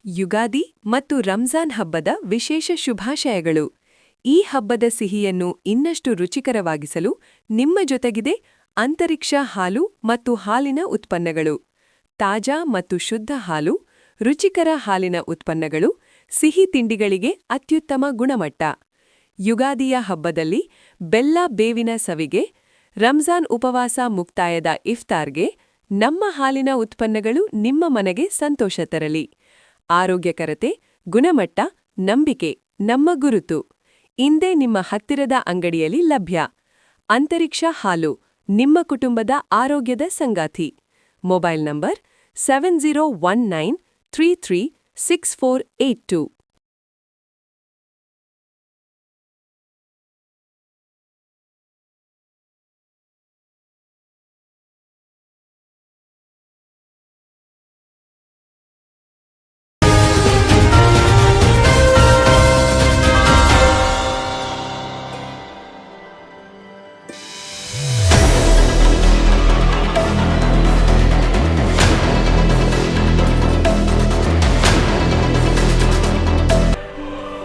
ಯುಗಾದಿ ಮತ್ತು ರಂಜಾನ್ ಹಬ್ಬದ ವಿಶೇಷ ಶುಭಾಶಯಗಳು. ಈ ಹಬ್ಬದ ಸಿಹಿಯನ್ನು ಇನ್ನಷ್ಟು ರುಚಿಕರವಾಗಿಸಲು ನಿಮ್ಮ ಜೊತೆಗಿದೆ ಅಂತರಿಕ್ಷ ಹಾಲು ಮತ್ತು ಹಾಲಿನ ಉತ್ಪನ್ನಗಳು. ತಾಜಾ ಮತ್ತು ಶುದ್ಧ ಹಾಲು, ರುಚಿಕರ ಹಾಲಿನ ಉತ್ಪನ್ನಗಳು, ಸಿಹಿ ತಿಂಡಿಗಳಿಗೆ ಅತ್ಯುತ್ತಮ ಗುಣಮಟ್ಟ. ಯುಗಾದಿಯ ಹಬ್ಬದಲ್ಲಿ ಬೆಲ್ಲ ಬೇವಿನ ಸವಿಗೆ, ರಂಜಾನ್ ಉಪವಾಸ ಮುಕ್ತಾಯದ ಇಫ್ತಾರ್ಗೆ ನಮ್ಮ ಹಾಲಿನ ಉತ್ಪನ್ನಗಳು ನಿಮ್ಮ ಮನೆಗೆ ಸಂತೋಷ ತರಲಿ. ಆರೋಗ್ಯಕರತೆ, ಗುಣಮಟ್ಟ, ನಂಬಿಕೆ ನಮ್ಮ ಗುರುತು. ಇಂದೇ ನಿಮ್ಮ ಹತ್ತಿರದ ಅಂಗಡಿಯಲ್ಲಿ ಲಭ್ಯ. ಅಂತರಿಕ್ಷ ಹಾಲು, ನಿಮ್ಮ ಕುಟುಂಬದ ಆರೋಗ್ಯದ ಸಂಗಾತಿ. Mobile number 7019336482.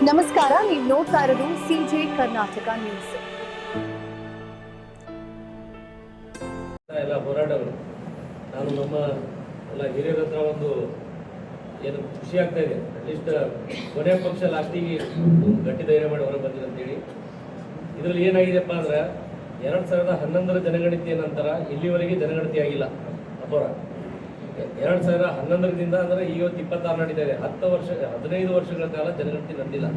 ನಮಸ್ಕಾರ, ನೀವು ನೋಡ್ತಾ ಇರೋದು ಸಿಜೆ ಕರ್ನಾಟಕ ನ್ಯೂಸ್. ಎಲ್ಲ ಹೋರಾಟಗಳು ನಾನು ನಮ್ಮ ಎಲ್ಲ ಹಿರಿಯರ ಹತ್ರ ಒಂದು ಏನು ಖುಷಿ ಆಗ್ತಾ ಇದೆ. ಅಟ್ಲೀಸ್ಟ್ ಕೊನೆ ಪಕ್ಷ ಲಾಸ್ಟಿಗೆ ಗಟ್ಟಿ ಧೈರ್ಯ ಮಾಡಿ ಹೊರಗೆ ಬಂದಿದೆ ಅಂತೇಳಿ. ಇದರಲ್ಲಿ ಏನಾಗಿದೆಪ್ಪ ಅಂದ್ರೆ 2011 ಜನಗಣತಿಯ ನಂತರ ಇಲ್ಲಿವರೆಗೆ ಜನಗಣತಿ ಆಗಿಲ್ಲ ಅಪರ. 2011ರಿಂದ ಅಂದರೆ ಇವತ್ತು 26 ನಡೀತಾ ಇದೆ. 15 ವರ್ಷಗಳ ಕಾಲ ಜನಗಣತಿ ನಡೆದಿಲ್ಲ.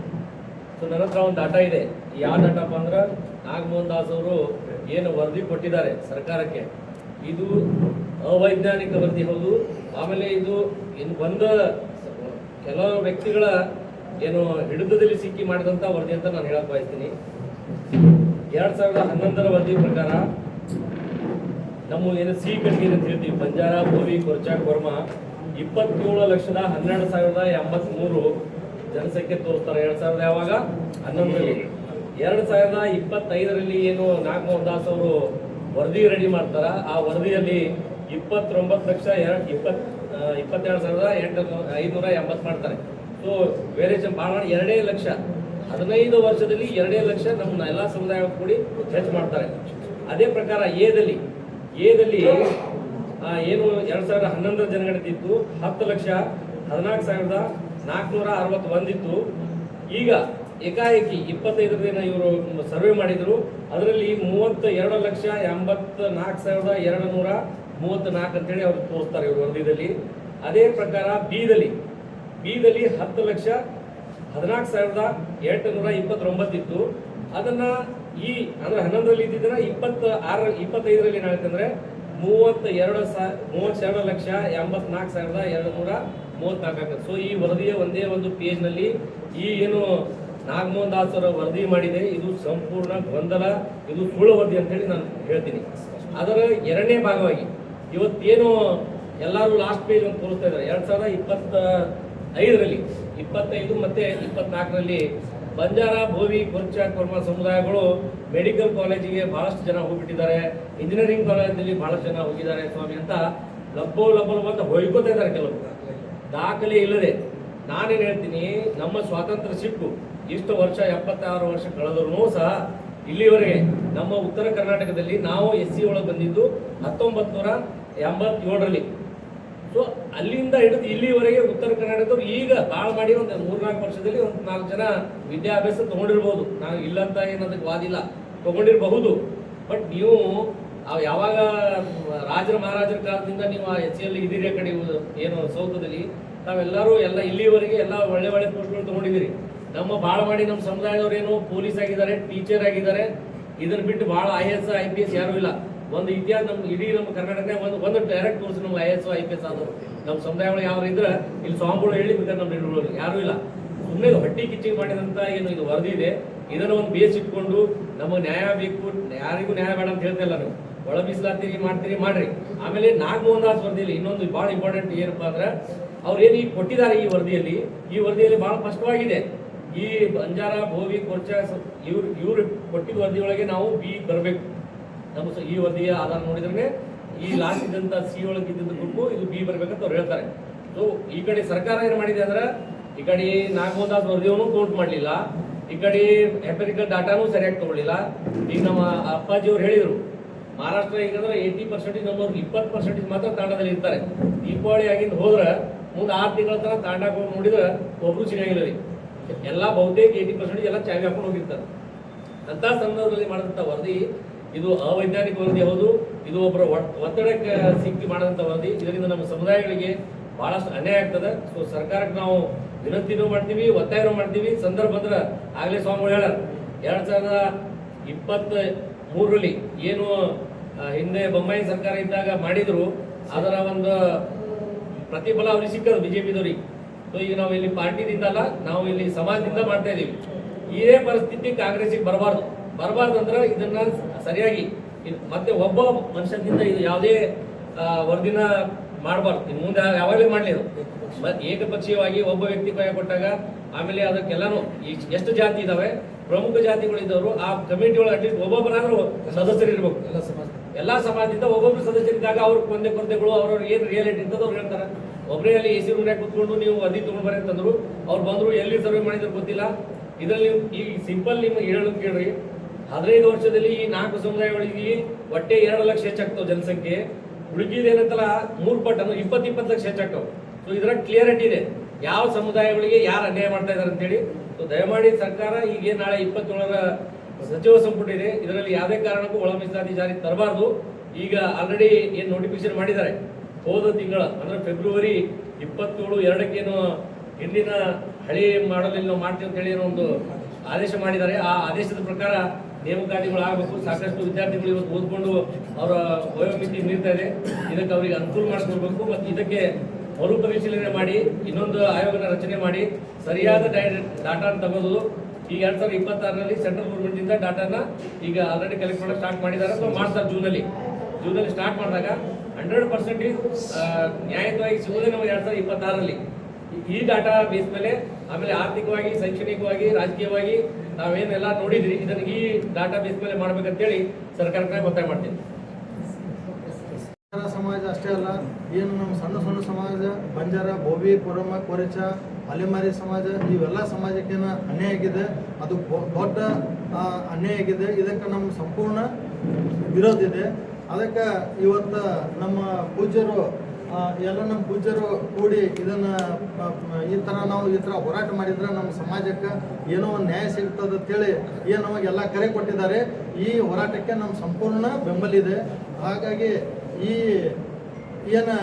ಸೊ ನನ್ನ ಹತ್ರ ಒಂದು ಡಾಟಾ ಇದೆ. ಯಾವ ಡಾಟಾಪ್ಪ ಅಂದ್ರೆ ನಾಗಮೋಹನ್ ದಾಸ್ ಅವರು ಏನು ವರದಿ ಕೊಟ್ಟಿದ್ದಾರೆ ಸರ್ಕಾರಕ್ಕೆ, ಇದು ಅವೈಜ್ಞಾನಿಕ ವರದಿ ಹೌದು. ಆಮೇಲೆ ಇದು ಕೆಲವು ವ್ಯಕ್ತಿಗಳ ಏನು ಹಿಡಿತದಲ್ಲಿ ಸಿಕ್ಕಿ ಮಾಡಿದಂಥ ವರದಿ ಅಂತ ನಾನು ಹೇಳಕ್ ಬಯಸ್ತೀನಿ. 2011ರ ವರದಿ ಪ್ರಕಾರ ನಮ್ಮ ಏನು ಸಿ ಕಟ್ಗೆ ಅಂತ ಹೇಳ್ತೀವಿ, ಬಂಜಾರ, ಬೋವಿ, ಕೊರ್ಚಾ, ಕೊರ್ಮ 27,12,083 ಜನಸಂಖ್ಯೆ ತೋರಿಸ್ತಾರೆ 2000 ಯಾವಾಗ 11ರಲ್ಲಿ. 2025ರಲ್ಲಿ ಏನು ನಾಗಮೋಹನ್ ದಾಸ್ ಅವರು ವರದಿ ರೆಡಿ ಮಾಡ್ತಾರ, ಆ ವರದಿಯಲ್ಲಿ 22,22,580 ಮಾಡ್ತಾರೆ. ಸೊ ವೇರಿಯೇಷನ್ ಭಾಳ 2 ಲಕ್ಷ 15 ವರ್ಷದಲ್ಲಿ 2 ಲಕ್ಷ ನಮ್ಮ ಎಲ್ಲ ಸಮುದಾಯ ಕೂಡಿ ಹೆಚ್ಚು ಮಾಡ್ತಾರೆ. ಅದೇ ಪ್ರಕಾರ ಎದಲ್ಲಿ ಏನು 2011 ಜನಗಣತಿ ಇತ್ತು 10,14,461 ಇತ್ತು. ಈಗ ಏಕಾಏಕಿ 25 ಇವರು ಸರ್ವೆ ಮಾಡಿದ್ರು. ಅದರಲ್ಲಿ 32,84,234 ಅಂತೇಳಿ ಅವ್ರು ತೋರಿಸ್ತಾರೆ ಇವರು ವರದಿಯಲ್ಲಿ. ಅದೇ ಪ್ರಕಾರ ಬಿದಲ್ಲಿ 10,14,829 ಇತ್ತು. ಅದನ್ನ ಅಂದ್ರೆ 11ರಲ್ಲಿ ಇದ್ದಿದ್ದನ್ನ 25ರಲ್ಲಿ ಏನಾಗುತ್ತೆ ಅಂದ್ರೆ 32,84,234 ಆಗುತ್ತೆ. ಸೊ ಈ ವರದಿಯ ಒಂದೇ ಒಂದು ಪೇಜ್ ನಲ್ಲಿ ಈ ಏನು ನಾಗಮೋಹನ್ ದಾಸ್ ಅವರ ವರದಿ ಮಾಡಿದೆ, ಇದು ಸಂಪೂರ್ಣ ಗೊಂದಲ, ಇದು ಸುಳ್ಳು ವರದಿ ಅಂತ ಹೇಳಿ ನಾನು ಹೇಳ್ತೀನಿ. ಅದರ ಎರಡನೇ ಭಾಗವಾಗಿ ಇವತ್ತೇನು ಎಲ್ಲರೂ ಲಾಸ್ಟ್ ಪೇಜ್ ಒಂದು ತೋರಿಸ್ತಾ ಇದ್ದಾರೆ. 2025ರಲ್ಲಿ 25 ಮತ್ತೆ 24ರಲ್ಲಿ ಬಂಜಾರ, ಬೋವಿ, ಕೊರ್ಚಾ, ಕೊರ್ಮ ಸಮುದಾಯಗಳು ಮೆಡಿಕಲ್ ಕಾಲೇಜಿಗೆ ಬಹಳಷ್ಟು ಜನ ಹೋಗ್ಬಿಟ್ಟಿದ್ದಾರೆ, ಇಂಜಿನಿಯರಿಂಗ್ ಕಾಲೇಜಲ್ಲಿ ಬಹಳಷ್ಟು ಜನ ಹೋಗಿದ್ದಾರೆ ಸ್ವಾಮಿ ಅಂತ ಲಬ್ಬೋ ಅಂತ ಹೊಯ್ಕೋತಾ ಇದ್ದಾರೆ ಕೆಲವರು, ದಾಖಲೆ ಇಲ್ಲದೆ. ನಾನೇನು ಹೇಳ್ತೀನಿ, ನಮ್ಮ ಸ್ವಾತಂತ್ರ್ಯ ಸಿಕ್ಕು ಇಷ್ಟು ವರ್ಷ 76 ವರ್ಷ ಕಳೆದರೂ ಸಹ ಇಲ್ಲಿವರೆಗೆ ನಮ್ಮ ಉತ್ತರ ಕರ್ನಾಟಕದಲ್ಲಿ ನಾವು SC ಒಳಗೆ ಬಂದಿದ್ದು 1987ರಲ್ಲಿ. ಸೊ ಅಲ್ಲಿಂದ ಹಿಡಿದು ಇಲ್ಲಿವರೆಗೆ ಉತ್ತರ ಕರ್ನಾಟಕದವ್ರು ಈಗ ಭಾಳ ಮಾಡಿ ಒಂದು 3-4 ವರ್ಷದಲ್ಲಿ ಒಂದು 4 ಜನ ವಿದ್ಯಾಭ್ಯಾಸ ತಗೊಂಡಿರ್ಬೋದು. ನಾವು ಇಲ್ಲಂತ ಏನದಕ್ಕೆ ವಾದಿಲ್ಲ, ತಗೊಂಡಿರಬಹುದು. ಬಟ್ ನೀವು ಯಾವಾಗ ರಾಜರ ಮಹಾರಾಜರ ಕಾಲದಿಂದ ನೀವು ಆ SCಯಲ್ಲಿ ಇದ್ದೀರಿ, ಆ ಕಡೆ ಏನು ಸೌತದಲ್ಲಿ ನಾವೆಲ್ಲರೂ ಎಲ್ಲ ಇಲ್ಲಿವರೆಗೆ ಎಲ್ಲ ಒಳ್ಳೆ ಪೋಸ್ಟ್ಗಳು ತಗೊಂಡಿದ್ದೀರಿ. ನಮ್ಮ ಭಾಳ ಮಾಡಿ ನಮ್ಮ ಸಮುದಾಯದವ್ರು ಏನು ಪೊಲೀಸ್ ಆಗಿದ್ದಾರೆ, ಟೀಚರ್ ಆಗಿದ್ದಾರೆ. ಇದನ್ನ ಬಿಟ್ಟು ಭಾಳ IAS IPS ಯಾರೂ ಇಲ್ಲ. ಒಂದು ಇತಿಹಾಸ ನಮ್ಮ ಇಡೀ ನಮ್ಮ ಕರ್ನಾಟಕನೇ ಒಂದು ಡೈರೆಕ್ಟ್ ತೋರಿಸಿ ನಮ್ಮ IAS IPS ಆದವರು ನಮ್ಮ ಸಮುದಾಯಗಳು ಯಾರು ಇದ್ರೆ ಇಲ್ಲಿ ಸ್ವಾಮಿಗಳು ಹೇಳಿ ಬೇಕಾದ್ರೆ ನಮ್ಮ ಹಿಡಿಗಳು ಯಾರೂ ಇಲ್ಲ. ಸುಮ್ಮನೆ ಹೊಟ್ಟಿ ಕಿಚ್ಚಿಗೆ ಮಾಡಿದಂಥ ಏನು ಇದು ವರದಿ ಇದೆ, ಇದನ್ನು ಒಂದು ಬೇಸ್ ಇಟ್ಕೊಂಡು ನಮಗೆ ನ್ಯಾಯ ಬೇಕು, ಯಾರಿಗೂ ನ್ಯಾಯ ಬೇಡ ಅಂತ ಹೇಳ್ತಾ ಇಲ್ಲ. ನೀವು ಒಳ ಮೀಸಲಾತಿ ಮಾಡ್ರಿ. ಆಮೇಲೆ ನಾಗಮೋಹನ್ ದಾಸ್ ವರದಿಯಲ್ಲಿ ಇನ್ನೊಂದು ಭಾಳ ಇಂಪಾರ್ಟೆಂಟ್ ಏನಪ್ಪಾ ಅಂದ್ರೆ ಅವ್ರು ಏನು ಈಗ ಕೊಟ್ಟಿದ್ದಾರೆ ಈ ವರದಿಯಲ್ಲಿ ಭಾಳ ಸ್ಪಷ್ಟವಾಗಿದೆ. ಈ ಬಂಜಾರ, ಬೋವಿ, ಕೊರ್ಚಾ ಇವ್ರು ಕೊಟ್ಟಿದ್ದ ವರದಿಯೊಳಗೆ ನಾವು ಬಿ ಬರಬೇಕು. ನಮ್ಮ ಈ ವರದಿಯ ಆಧಾರ ನೋಡಿದ್ರೆ ಈ ಲಾಸ್ಟ್ ಇದ್ದಂತ ಸಿ ಒಳಗೆ ಇದ್ದಿದ್ದ ಗ್ರೂಪ್ ಇದು ಬಿ ಬರ್ಬೇಕಂತ ಅವ್ರು ಹೇಳ್ತಾರೆ. ಸೊ ಈ ಕಡೆ ಸರ್ಕಾರ ಏನು ಮಾಡಿದೆ ಅಂದ್ರೆ ಈ ಕಡೆ ನಾಗಮೋಹನ್ ವರದಿಯನ್ನು ಕೌಂಟ್ ಮಾಡಲಿಲ್ಲ, ಈ ಕಡೆ ಎಂಪೆರಿಕಲ್ ಡಾಟಾನು ಸರಿಯಾಗಿ ತಗೊಳ್ಳಿಲ್ಲ. ಈಗ ನಮ್ಮ ಅಪ್ಪಾಜಿಯವ್ರು ಹೇಳಿದರು ಮಹಾರಾಷ್ಟ್ರ ಈಗಂದ್ರೆ 80% ನಮ್ಮವ್ರು 20% ಮಾತ್ರ ತಾಂಡದಲ್ಲಿ ಇರ್ತಾರೆ. ದೀಪಾವಳಿ ಆಗಿಂದ ಹೋದ್ರೆ ಮುಂದೆ 6 ತಿಂಗಳ ತನಕ ತಾಂಡಕ್ಕೆ ಹೋಗಿ ನೋಡಿದ್ರೆ ಒಬ್ರು ಸಿಗಂಗಿಲ್ಲ ರೀ. ಎಲ್ಲ ಬಹುತೇಕ 80% ಎಲ್ಲ ಚಾವಿ ಹಾಕೊಂಡು ಹೋಗಿರ್ತಾರೆ. ಅಂತ ಸಂದರ್ಭದಲ್ಲಿ ಮಾಡಿದಂಥ ವರದಿ ಇದು ಅವೈಜ್ಞಾನಿಕ ವರದಿ ಹೌದು. ಇದು ಒಬ್ಬರ ಒತ್ತಡಕ್ಕೆ ಸಿಕ್ಕಿ ಮಾಡಿದಂಥ ವರದಿ. ಇದರಿಂದ ನಮ್ಮ ಸಮುದಾಯಗಳಿಗೆ ಬಹಳಷ್ಟು ಅನ್ಯಾಯ ಆಗ್ತದೆ. ಸೊ ಸರ್ಕಾರಕ್ಕೆ ನಾವು ವಿನಂತಿನೂ ಮಾಡ್ತೀವಿ, ಒತ್ತಾಯನೂ ಮಾಡ್ತೀವಿ. ಸಂದರ್ಭ ಅಂದ್ರೆ ಆಗಲೇ ಸ್ವಾಮಿಗಳು ಹೇಳ 2023ರಲ್ಲಿ ಏನು ಹಿಂದೆ ಬೊಮ್ಮಾಯಿ ಸರ್ಕಾರ ಇದ್ದಾಗ ಮಾಡಿದ್ರು ಅದರ ಒಂದು ಪ್ರತಿಫಲ ಅವ್ರಿಗೆ ಸಿಕ್ಕದು ಬಿಜೆಪಿದವ್ರಿಗೆ. ಸೊ ಈಗ ನಾವು ಇಲ್ಲಿ ಪಾರ್ಟಿದಿಂದಲ್ಲ, ನಾವು ಇಲ್ಲಿ ಸಮಾಜದಿಂದ ಮಾಡ್ತಾ ಇದೀವಿ. ಇದೇ ಪರಿಸ್ಥಿತಿ ಕಾಂಗ್ರೆಸ್ಗೆ ಬರಬಾರ್ದು ಅಂದ್ರೆ ಇದನ್ನ ಸರಿಯಾಗಿ ಮತ್ತೆ ಒಬ್ಬ ಮನುಷ್ಯನಿಂದ ಇದು ಯಾವುದೇ ವರದಿನ ಮಾಡಬಾರ್ದು. ಇನ್ನು ಮುಂದೆ ಯಾವಾಗಲೇ ಮಾಡಲಿ ಅದು ಏಕಪಕ್ಷೀಯವಾಗಿ ಒಬ್ಬ ವ್ಯಕ್ತಿ ಕೈ ಕೊಟ್ಟಾಗ ಆಮೇಲೆ ಅದಕ್ಕೆಲ್ಲಾನು ಎಷ್ಟು ಜಾತಿ ಇದಾವೆ ಪ್ರಮುಖ ಜಾತಿಗಳಿದ್ದವರು ಆ ಕಮಿಟಿ ಒಳಗೆ ಅಟ್ಲೀಸ್ಟ್ ಒಬ್ಬೊಬ್ಬರಾದ್ರೂ ಸದಸ್ಯರು ಇರ್ಬೇಕು. ಎಲ್ಲಾ ಸಮಾಜದಿಂದ ಒಬ್ಬೊಬ್ರು ಸದಸ್ಯರಿದ್ದಾಗ ಅವ್ರ ಕೊರತೆಗಳು ಅವ್ರವ್ರ ಏನು ರಿಯಾಲಿಟಿ ಇರ್ತದೆ ಅವ್ರು ಹೇಳ್ತಾರೆ. ಒಬ್ಬರೇ ಅಲ್ಲಿ ಎಸಿ ರೂಮ್ನಾಗ ಕೂತ್ಕೊಂಡು ನೀವು ವರದಿ ತಗೊಂಡ್ ಬರೀ ಅಂತಂದ್ರು ಅವ್ರು ಬಂದ್ರು, ಎಲ್ಲಿ ಸರ್ವೆ ಮಾಡಿದ್ರು ಗೊತ್ತಿಲ್ಲ. ಇದರಲ್ಲಿ ಈ ಸಿಂಪಲ್ ನಿಮ್ಗೆ ಹೇಳೋದು ಕೇಳ್ರಿ, 15 ವರ್ಷದಲ್ಲಿ ಈ 4 ಸಮುದಾಯಗಳಿಗೆ ಒಟ್ಟೆ 2 ಲಕ್ಷ ಹೆಚ್ಚಾಗ್ತಾವ ಜನಸಂಖ್ಯೆ. ಉಳಿದಿದೇನಂತಲ್ಲ 3 ಪಟ್ಟು ಅಂದ್ರೆ 20 ಲಕ್ಷ ಹೆಚ್ಚಾಗ್ತಾವ. ಸೊ ಇದರ ಕ್ಲಿಯರಿಟಿ ಇದೆ ಯಾವ ಸಮುದಾಯಗಳಿಗೆ ಯಾರು ಅನ್ಯಾಯ ಮಾಡ್ತಾ ಇದಾರೆ ಅಂತೇಳಿ. ಸೊ ದಯಮಾಡಿ ಸರ್ಕಾರ ಈಗ ನಾಳೆ 27ರ ಸಚಿವ ಸಂಪುಟ ಇದೆ, ಇದರಲ್ಲಿ ಯಾವುದೇ ಕಾರಣಕ್ಕೂ ಒಳ ಮೀಸಲಾತಿ ಜಾರಿ ತರಬಾರ್ದು. ಈಗ ಆಲ್ರೆಡಿ ಏನ್ ನೋಟಿಫಿಕೇಶನ್ ಮಾಡಿದ್ದಾರೆ ಹೋದ ತಿಂಗಳ ಅಂದ್ರೆ ಫೆಬ್ರವರಿ 27/2 ಹಿಂದಿನ ಹಳಿ ಮಾಡಲಿಲ್ಲ ನಾವು ಮಾಡ್ತೀವಿ ಅಂತ ಹೇಳಿ ಒಂದು ಆದೇಶ ಮಾಡಿದ್ದಾರೆ. ಆ ಆದೇಶದ ಪ್ರಕಾರ ನೇಮಕಾತಿಗಳು ಆಗಬೇಕು. ಸಾಕಷ್ಟು ವಿದ್ಯಾರ್ಥಿಗಳು ಇವತ್ತು ಓದ್ಕೊಂಡು ಅವರ ವಯೋಮಿತಿ ಮೀರ್ತಾ ಇದೆ. ಇದಕ್ಕೆ ಅವರಿಗೆ ಅನುಕೂಲ ಮಾಡಿಕೊಡ್ಬೇಕು ಮತ್ತು ಇದಕ್ಕೆ ಮರುಪರಿಶೀಲನೆ ಮಾಡಿ ಇನ್ನೊಂದು ಆಯೋಗನ ರಚನೆ ಮಾಡಿ ಸರಿಯಾದ ಡಾಟಾನ ತಗೋದು. ಈಗ 2026ರಲ್ಲಿ ಸೆಂಟ್ರಲ್ ಗೌರ್ಮೆಂಟ್ ಇಂದ ಡಾಟಾನ ಈಗ ಆಲ್ರೆಡಿ ಕಲೆಕ್ಟ್ ಮಾಡಕ್ಕೆ ಸ್ಟಾರ್ಟ್ ಮಾಡಿದ್ದಾರೆ ಅಥವಾ ಮಾಡ್ತಾರೆ. ಜೂನಲ್ಲಿ ಸ್ಟಾರ್ಟ್ ಮಾಡಿದಾಗ 100% ನ್ಯಾಯಯುತವಾಗಿ ಸಿಗೋದೇ ನಮಗೆ 2026ರಲ್ಲಿ ಈ ಡಾಟಾ ಬೇಸ್ ಮೇಲೆ. ಆಮೇಲೆ ಆರ್ಥಿಕವಾಗಿ, ಶೈಕ್ಷಣಿಕವಾಗಿ, ರಾಜಕೀಯವಾಗಿ ನಾವೇನೆಲ್ಲ ನೋಡಿದ್ರಿ ಇದನ್ನು ಈ ಡಾಟಾ ಬೇಸ್ ಮೇಲೆ ಮಾಡ್ಬೇಕಂತೇಳಿ ಸರ್ಕಾರಕ್ಕೆ ಒತ್ತಾಯ ಮಾಡ್ತೀನಿ. ಸಮಾಜ ಅಷ್ಟೇ ಅಲ್ಲ, ಏನು ನಮ್ಮ ಸಣ್ಣ ಸಮಾಜ ಬಂಜಾರ, ಬೋವಿ, ಕೊರಮ, ಕೊರಿಚ, ಅಲೆಮಾರಿ ಸಮಾಜ ಇವೆಲ್ಲ ಸಮಾಜಕ್ಕೇನು ಅನ್ಯಾಯ ಆಗಿದೆ. ಅದು ದೊಡ್ಡ ಅನ್ಯಾಯ ಆಗಿದೆ. ಇದಕ್ಕೆ ನಮ್ಮ ಸಂಪೂರ್ಣ ವಿರೋಧ ಇದೆ. ಅದಕ್ಕೆ ಇವತ್ತು ನಮ್ಮ ಪೂಜ್ಯರು ಎಲ್ಲ ನಮ್ಮ ಪೂಜ್ಯರು ಕೂಡಿ ಇದನ್ನು ಈ ಥರ ಹೋರಾಟ ಮಾಡಿದ್ರೆ ನಮ್ಮ ಸಮಾಜಕ್ಕೆ ಏನೋ ಒಂದು ನ್ಯಾಯ ಸಿಗ್ತದೆ ಅಂತೇಳಿ ಏನು ನಮಗೆಲ್ಲ ಕರೆ ಕೊಟ್ಟಿದ್ದಾರೆ. ಈ ಹೋರಾಟಕ್ಕೆ ನಮ್ಮ ಸಂಪೂರ್ಣ ಬೆಂಬಲಿದೆ. ಹಾಗಾಗಿ ಈ ಏನು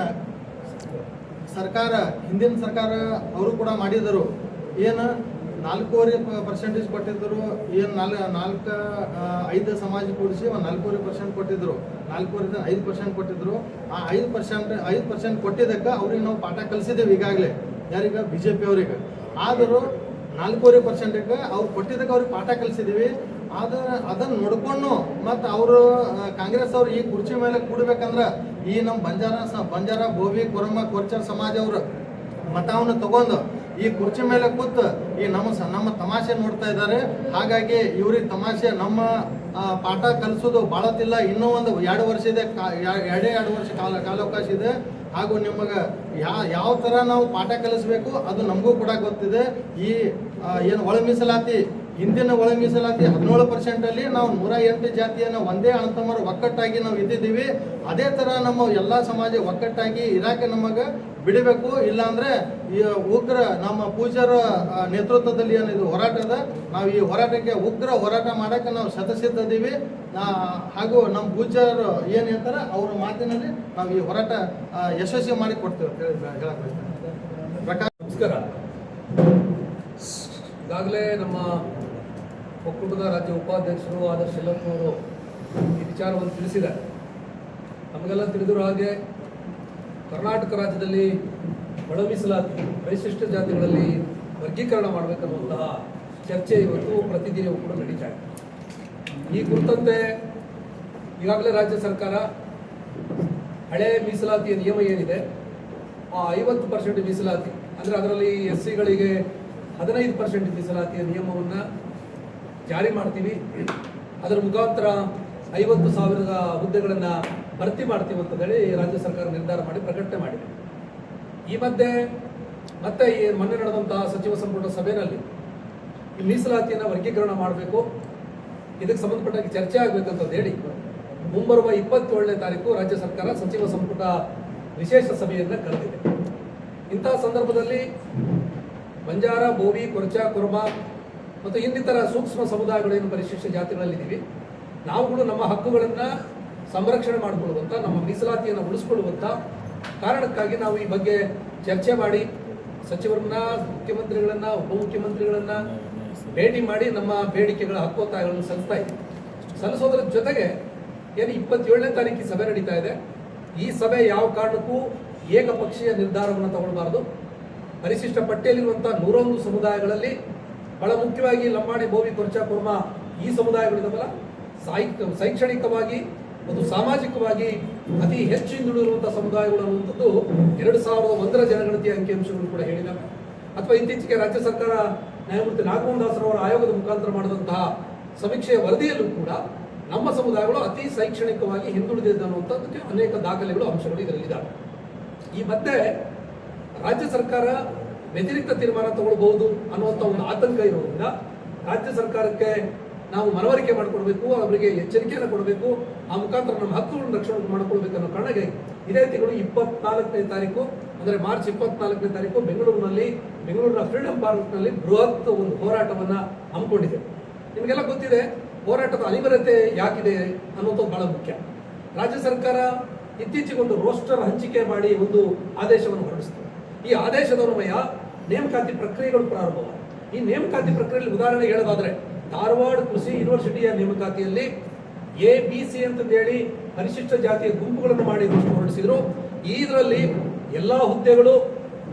ಸರ್ಕಾರ, ಹಿಂದಿನ ಸರ್ಕಾರ ಅವರು ಕೂಡ ಮಾಡಿದರು, ಏನು 4.5% ಕೊಟ್ಟಿದ್ದರು. ಏನು 5 ಸಮಾಜ ಕೂಡಿಸಿ ಒಂದು 4.5% ಕೊಟ್ಟಿದ್ರು. 4.5% ಕೊಟ್ಟಿದ್ರು. ಆ 5% ಕೊಟ್ಟಿದ್ದಕ್ಕೆ ಅವ್ರಿಗೆ ನಾವು ಪಾಠ ಕಲಿಸಿದ್ದೇವೆ ಈಗಾಗಲೇ. ಯಾರೀಗ BJP ಅವ್ರಿಗೆ. ಆದರೂ 4.5%ಗೆ ಅವ್ರು ಕೊಟ್ಟಿದ್ದಕ್ಕೆ ಅವ್ರಿಗೆ ಪಾಠ ಕಲಿಸಿದ್ದೀವಿ. ಅದನ್ನು ನೋಡ್ಕೊಂಡು ಮತ್ತು ಅವರು ಕಾಂಗ್ರೆಸ್ ಅವ್ರು ಈ ಕುರ್ಚಿ ಮೇಲೆ ಕೂಡಬೇಕಂದ್ರೆ ಈ ನಮ್ಮ ಬಂಜಾರ, ಬೋವಿ, ಕೊರಮ, ಕೊರ್ಚರ್ ಸಮಾಜ ಅವರು ಮತವನ್ನು ತಗೊಂಡು ಈ ಕುರ್ಚಿ ಮೇಲೆ ಕೂತು ಈ ನಮ್ಮ ತಮಾಷೆ ನೋಡ್ತಾ ಇದ್ದಾರೆ. ಹಾಗಾಗಿ ಇವ್ರಿಗೆ ತಮಾಷೆ ನಮ್ಮ ಪಾಠ ಕಲಿಸೋದು ಭಾಳತಿಲ್ಲ. ಇನ್ನೂ ಒಂದು 2 ವರ್ಷ ಇದೆ, 2 ವರ್ಷ ಕಾಲಾವಕಾಶ ಇದೆ. ಹಾಗೂ ನಿಮಗೆ ಯಾವ ಥರ ನಾವು ಪಾಠ ಕಲಿಸ್ಬೇಕು ಅದು ನಮಗೂ ಕೂಡ ಗೊತ್ತಿದೆ. ಈ ಏನು ಒಳ ಮೀಸಲಾತಿ, ಹಿಂದಿನ ಒಳ ಮೀಸಲಾತಿ 17%ಅಲ್ಲಿ ನಾವು 108 ಜಾತಿಯನ್ನು ಒಂದೇ ಅಣ್ಣತಮ್ಮರು ಒಕ್ಕಟ್ಟಾಗಿ ನಾವು ಇದ್ದಿದ್ದೀವಿ. ಅದೇ ಥರ ನಮ್ಮ ಎಲ್ಲ ಸಮಾಜ ಒಕ್ಕಟ್ಟಾಗಿ ಇರಾಕೆ ನಮಗೆ ಬಿಡಬೇಕು. ಇಲ್ಲಾಂದರೆ ಈ ಉಗ್ರ ನಮ್ಮ ಪೂಜ್ಯರ ನೇತೃತ್ವದಲ್ಲಿ ಏನಿದು ಹೋರಾಟ ಅದ, ನಾವು ಈ ಹೋರಾಟಕ್ಕೆ ಉಗ್ರ ಹೋರಾಟ ಮಾಡೋಕ್ಕೆ ನಾವು ಶತಸಿದ್ದಿದ್ದೀವಿ. ಹಾಗೂ ನಮ್ಮ ಪೂಜ್ಯರು ಏನು ಹೇಳ್ತಾರೆ ಅವ್ರ ಮಾತಿನಲ್ಲಿ ನಾವು ಈ ಹೋರಾಟ ಯಶಸ್ವಿ ಮಾಡಿ ಕೊಡ್ತೇವೆ ಅಂತ ಹೇಳಿ ಹೇಳಕ್ಕೆ ಬಯಸ್ತೇನೆ. ಪ್ರಕಾಶ್, ನಮಸ್ಕಾರ. ಈಗಾಗಲೇ ನಮ್ಮ ಒಕ್ಕೂಟದ ರಾಜ್ಯ ಉಪಾಧ್ಯಕ್ಷರು ಆದರ್ಶ ಯಲ್ಲಪ್ಪನವರು ಈ ವಿಚಾರವನ್ನು ತಿಳಿಸಿದ್ದಾರೆ. ನಮಗೆಲ್ಲ ತಿಳಿದಿರೋ ಹಾಗೆ ಕರ್ನಾಟಕ ರಾಜ್ಯದಲ್ಲಿ ಒಳ ಮೀಸಲಾತಿ ಪರಿಶಿಷ್ಟ ಜಾತಿಗಳಲ್ಲಿ ವರ್ಗೀಕರಣ ಮಾಡಬೇಕನ್ನುವಂತಹ ಚರ್ಚೆ ಇವತ್ತು ಪ್ರತಿದಿನವೂ ಕೂಡ ನಡೀತಾ ಇದೆ. ಈ ಕುರಿತಂತೆ ಈಗಾಗಲೇ ರಾಜ್ಯ ಸರ್ಕಾರ ಹಳೆ ಮೀಸಲಾತಿಯ ನಿಯಮ ಏನಿದೆ ಆ 50% ಮೀಸಲಾತಿ ಅಂದರೆ ಅದರಲ್ಲಿ SCಗಳಿಗೆ 15% ಮೀಸಲಾತಿಯ ನಿಯಮವನ್ನು ಜಾರಿ ಮಾಡ್ತೀವಿ. ಅದರ ಮುಖಾಂತರ 50,000 ಹುದ್ದೆಗಳನ್ನು ಭರ್ತಿ ಮಾಡ್ತೀವಿ ಅಂತ ಹೇಳಿ ರಾಜ್ಯ ಸರ್ಕಾರ ನಿರ್ಧಾರ ಮಾಡಿ ಪ್ರಕಟಣೆ ಮಾಡಿದೆ. ಈ ಮಧ್ಯೆ ಮತ್ತೆ ಈ ಮೊನ್ನೆ ನಡೆದಂತಹ ಸಚಿವ ಸಂಪುಟ ಸಭೆಯಲ್ಲಿ ಈ ಮೀಸಲಾತಿಯನ್ನು ವರ್ಗೀಕರಣ ಮಾಡಬೇಕು, ಇದಕ್ಕೆ ಸಂಬಂಧಪಟ್ಟಾಗಿ ಚರ್ಚೆ ಆಗಬೇಕಂತ ಹೇಳಿ ಮುಂಬರುವ 27ನೇ ತಾರೀಕು ರಾಜ್ಯ ಸರ್ಕಾರ ಸಚಿವ ಸಂಪುಟ ವಿಶೇಷ ಸಭೆಯನ್ನು ಕರೆದಿದೆ. ಇಂತಹ ಸಂದರ್ಭದಲ್ಲಿ ಬಂಜಾರ, ಬೋವಿ, ಕೊರಚ, ಕುರುಬ ಮತ್ತು ಇನ್ನಿತರ ಸೂಕ್ಷ್ಮ ಸಮುದಾಯಗಳೇನು ಪರಿಶಿಷ್ಟ ಜಾತಿಗಳಲ್ಲಿದ್ದೀವಿ, ನಾವುಗಳು ನಮ್ಮ ಹಕ್ಕುಗಳನ್ನು ಸಂರಕ್ಷಣೆ ಮಾಡಿಕೊಳ್ಳುವಂಥ, ನಮ್ಮ ಮೀಸಲಾತಿಯನ್ನು ಉಳಿಸ್ಕೊಳ್ಳುವಂಥ ಕಾರಣಕ್ಕಾಗಿ ನಾವು ಈ ಬಗ್ಗೆ ಚರ್ಚೆ ಮಾಡಿ ಸಚಿವರನ್ನ, ಮುಖ್ಯಮಂತ್ರಿಗಳನ್ನ, ಉಪಮುಖ್ಯಮಂತ್ರಿಗಳನ್ನ ಭೇಟಿ ಮಾಡಿ ನಮ್ಮ ಬೇಡಿಕೆಗಳ ಹಕ್ಕೊತ್ತಾಯಗಳನ್ನು ಸಲ್ಲಿಸ್ತಾ ಇದ್ದೀವಿ. ಸಲ್ಲಿಸೋದ್ರ ಜೊತೆಗೆ ಏನು 27ನೇ ತಾರೀಕು ಸಭೆ ನಡೀತಾ ಇದೆ, ಈ ಸಭೆ ಯಾವ ಕಾರಣಕ್ಕೂ ಏಕಪಕ್ಷೀಯ ನಿರ್ಧಾರವನ್ನು ತಗೊಳ್ಬಾರ್ದು. ಪರಿಶಿಷ್ಟ ಪಟ್ಟಿಯಲ್ಲಿರುವಂಥ 101 ಸಮುದಾಯಗಳಲ್ಲಿ ಬಹಳ ಮುಖ್ಯವಾಗಿ ಲಂಬಾಣಿ, ಬೋವಿ, ಕೊರಚ, ಕುರ್ಮ ಈ ಸಮುದಾಯಗಳಿದಾವಲ್ಲ, ಶೈಕ್ಷಣಿಕವಾಗಿ ಮತ್ತು ಸಾಮಾಜಿಕವಾಗಿ ಅತಿ ಹೆಚ್ಚು ಹಿಂದುಳಿದಿರುವಂತಹ ಸಮುದಾಯಗಳು ಅನ್ನುವಂಥದ್ದು 2001ರ ಜನಗಣತಿಯ ಅಂಕಿಅಂಶಗಳು ಕೂಡ ಹೇಳಿದ್ದಾವೆ. ಅಥವಾ ಇತ್ತೀಚೆಗೆ ರಾಜ್ಯ ಸರ್ಕಾರ ನ್ಯಾಯಮೂರ್ತಿ ನಾಗಮೋಹನ್ ದಾಸರವರ ಆಯೋಗದ ಮುಖಾಂತರ ಮಾಡಿದಂತಹ ಸಮೀಕ್ಷೆಯ ವರದಿಯಲ್ಲೂ ಕೂಡ ನಮ್ಮ ಸಮುದಾಯಗಳು ಅತಿ ಶೈಕ್ಷಣಿಕವಾಗಿ ಹಿಂದುಳಿದಿದೆ ಅನ್ನುವಂಥದ್ದಕ್ಕೆ ಅನೇಕ ದಾಖಲೆಗಳು, ಅಂಶಗಳು ಇದರಲ್ಲಿದ್ದಾವೆ. ಈ ಮಧ್ಯೆ ರಾಜ್ಯ ಸರ್ಕಾರ ವ್ಯತಿರಿಕ್ತ ತೀರ್ಮಾನ ತಗೊಳ್ಬಹುದು ಅನ್ನುವಂಥ ಒಂದು ಆತಂಕ ಇರೋದ್ರಿಂದ ರಾಜ್ಯ ಸರ್ಕಾರಕ್ಕೆ ನಾವು ಮನವರಿಕೆ ಮಾಡಿಕೊಡ್ಬೇಕು, ಅವರಿಗೆ ಎಚ್ಚರಿಕೆಯನ್ನು ಕೊಡಬೇಕು, ಆ ಮುಖಾಂತರ ನಮ್ಮ ಹಕ್ಕುಗಳನ್ನು ರಕ್ಷಣೆ ಮಾಡಿಕೊಳ್ಬೇಕು ಅನ್ನೋ ಕಾರಣಕ್ಕೆ ಇದೇ ತಿಂಗಳು 24ನೇ ತಾರೀಕು ಅಂದರೆ ಮಾರ್ಚ್ 24ನೇ ತಾರೀಕು ಬೆಂಗಳೂರಿನ ಫ್ರೀಡಂ ಪಾರ್ಕ್ನಲ್ಲಿ ಬೃಹತ್ ಒಂದು ಹೋರಾಟವನ್ನು ಹಮ್ಮಿಕೊಂಡಿದೆ. ನಿಮಗೆಲ್ಲ ಗೊತ್ತಿದೆ ಹೋರಾಟದ ಅನಿವಾರ್ಯತೆ ಯಾಕಿದೆ ಅನ್ನೋದು ಬಹಳ ಮುಖ್ಯ. ರಾಜ್ಯ ಸರ್ಕಾರ ಇತ್ತೀಚೆಗೆ ಒಂದು ರೋಸ್ಟರ್ ಹಂಚಿಕೆ ಮಾಡಿ ಒಂದು ಆದೇಶವನ್ನು ಹೊರಡಿಸಿದೆ. ಈ ಆದೇಶದನ್ವಯ ನೇಮಕಾತಿ ಪ್ರಕ್ರಿಯೆಗಳು ಪ್ರಾರಂಭವಾದ. ಈ ನೇಮಕಾತಿ ಪ್ರಕ್ರಿಯೆಯಲ್ಲಿ ಉದಾಹರಣೆ ಹೇಳೋದಾದ್ರೆ ಧಾರವಾಡ ಕೃಷಿ ಯೂನಿವರ್ಸಿಟಿಯ ನೇಮಕಾತಿಯಲ್ಲಿ ABC ಅಂತಂದೇಳಿ ಪರಿಶಿಷ್ಟ ಜಾತಿಯ ಗುಂಪುಗಳನ್ನು ಮಾಡಿ ಹೊರಡಿಸಿದ್ರು. ಇದರಲ್ಲಿ ಎಲ್ಲಾ ಹುದ್ದೆಗಳು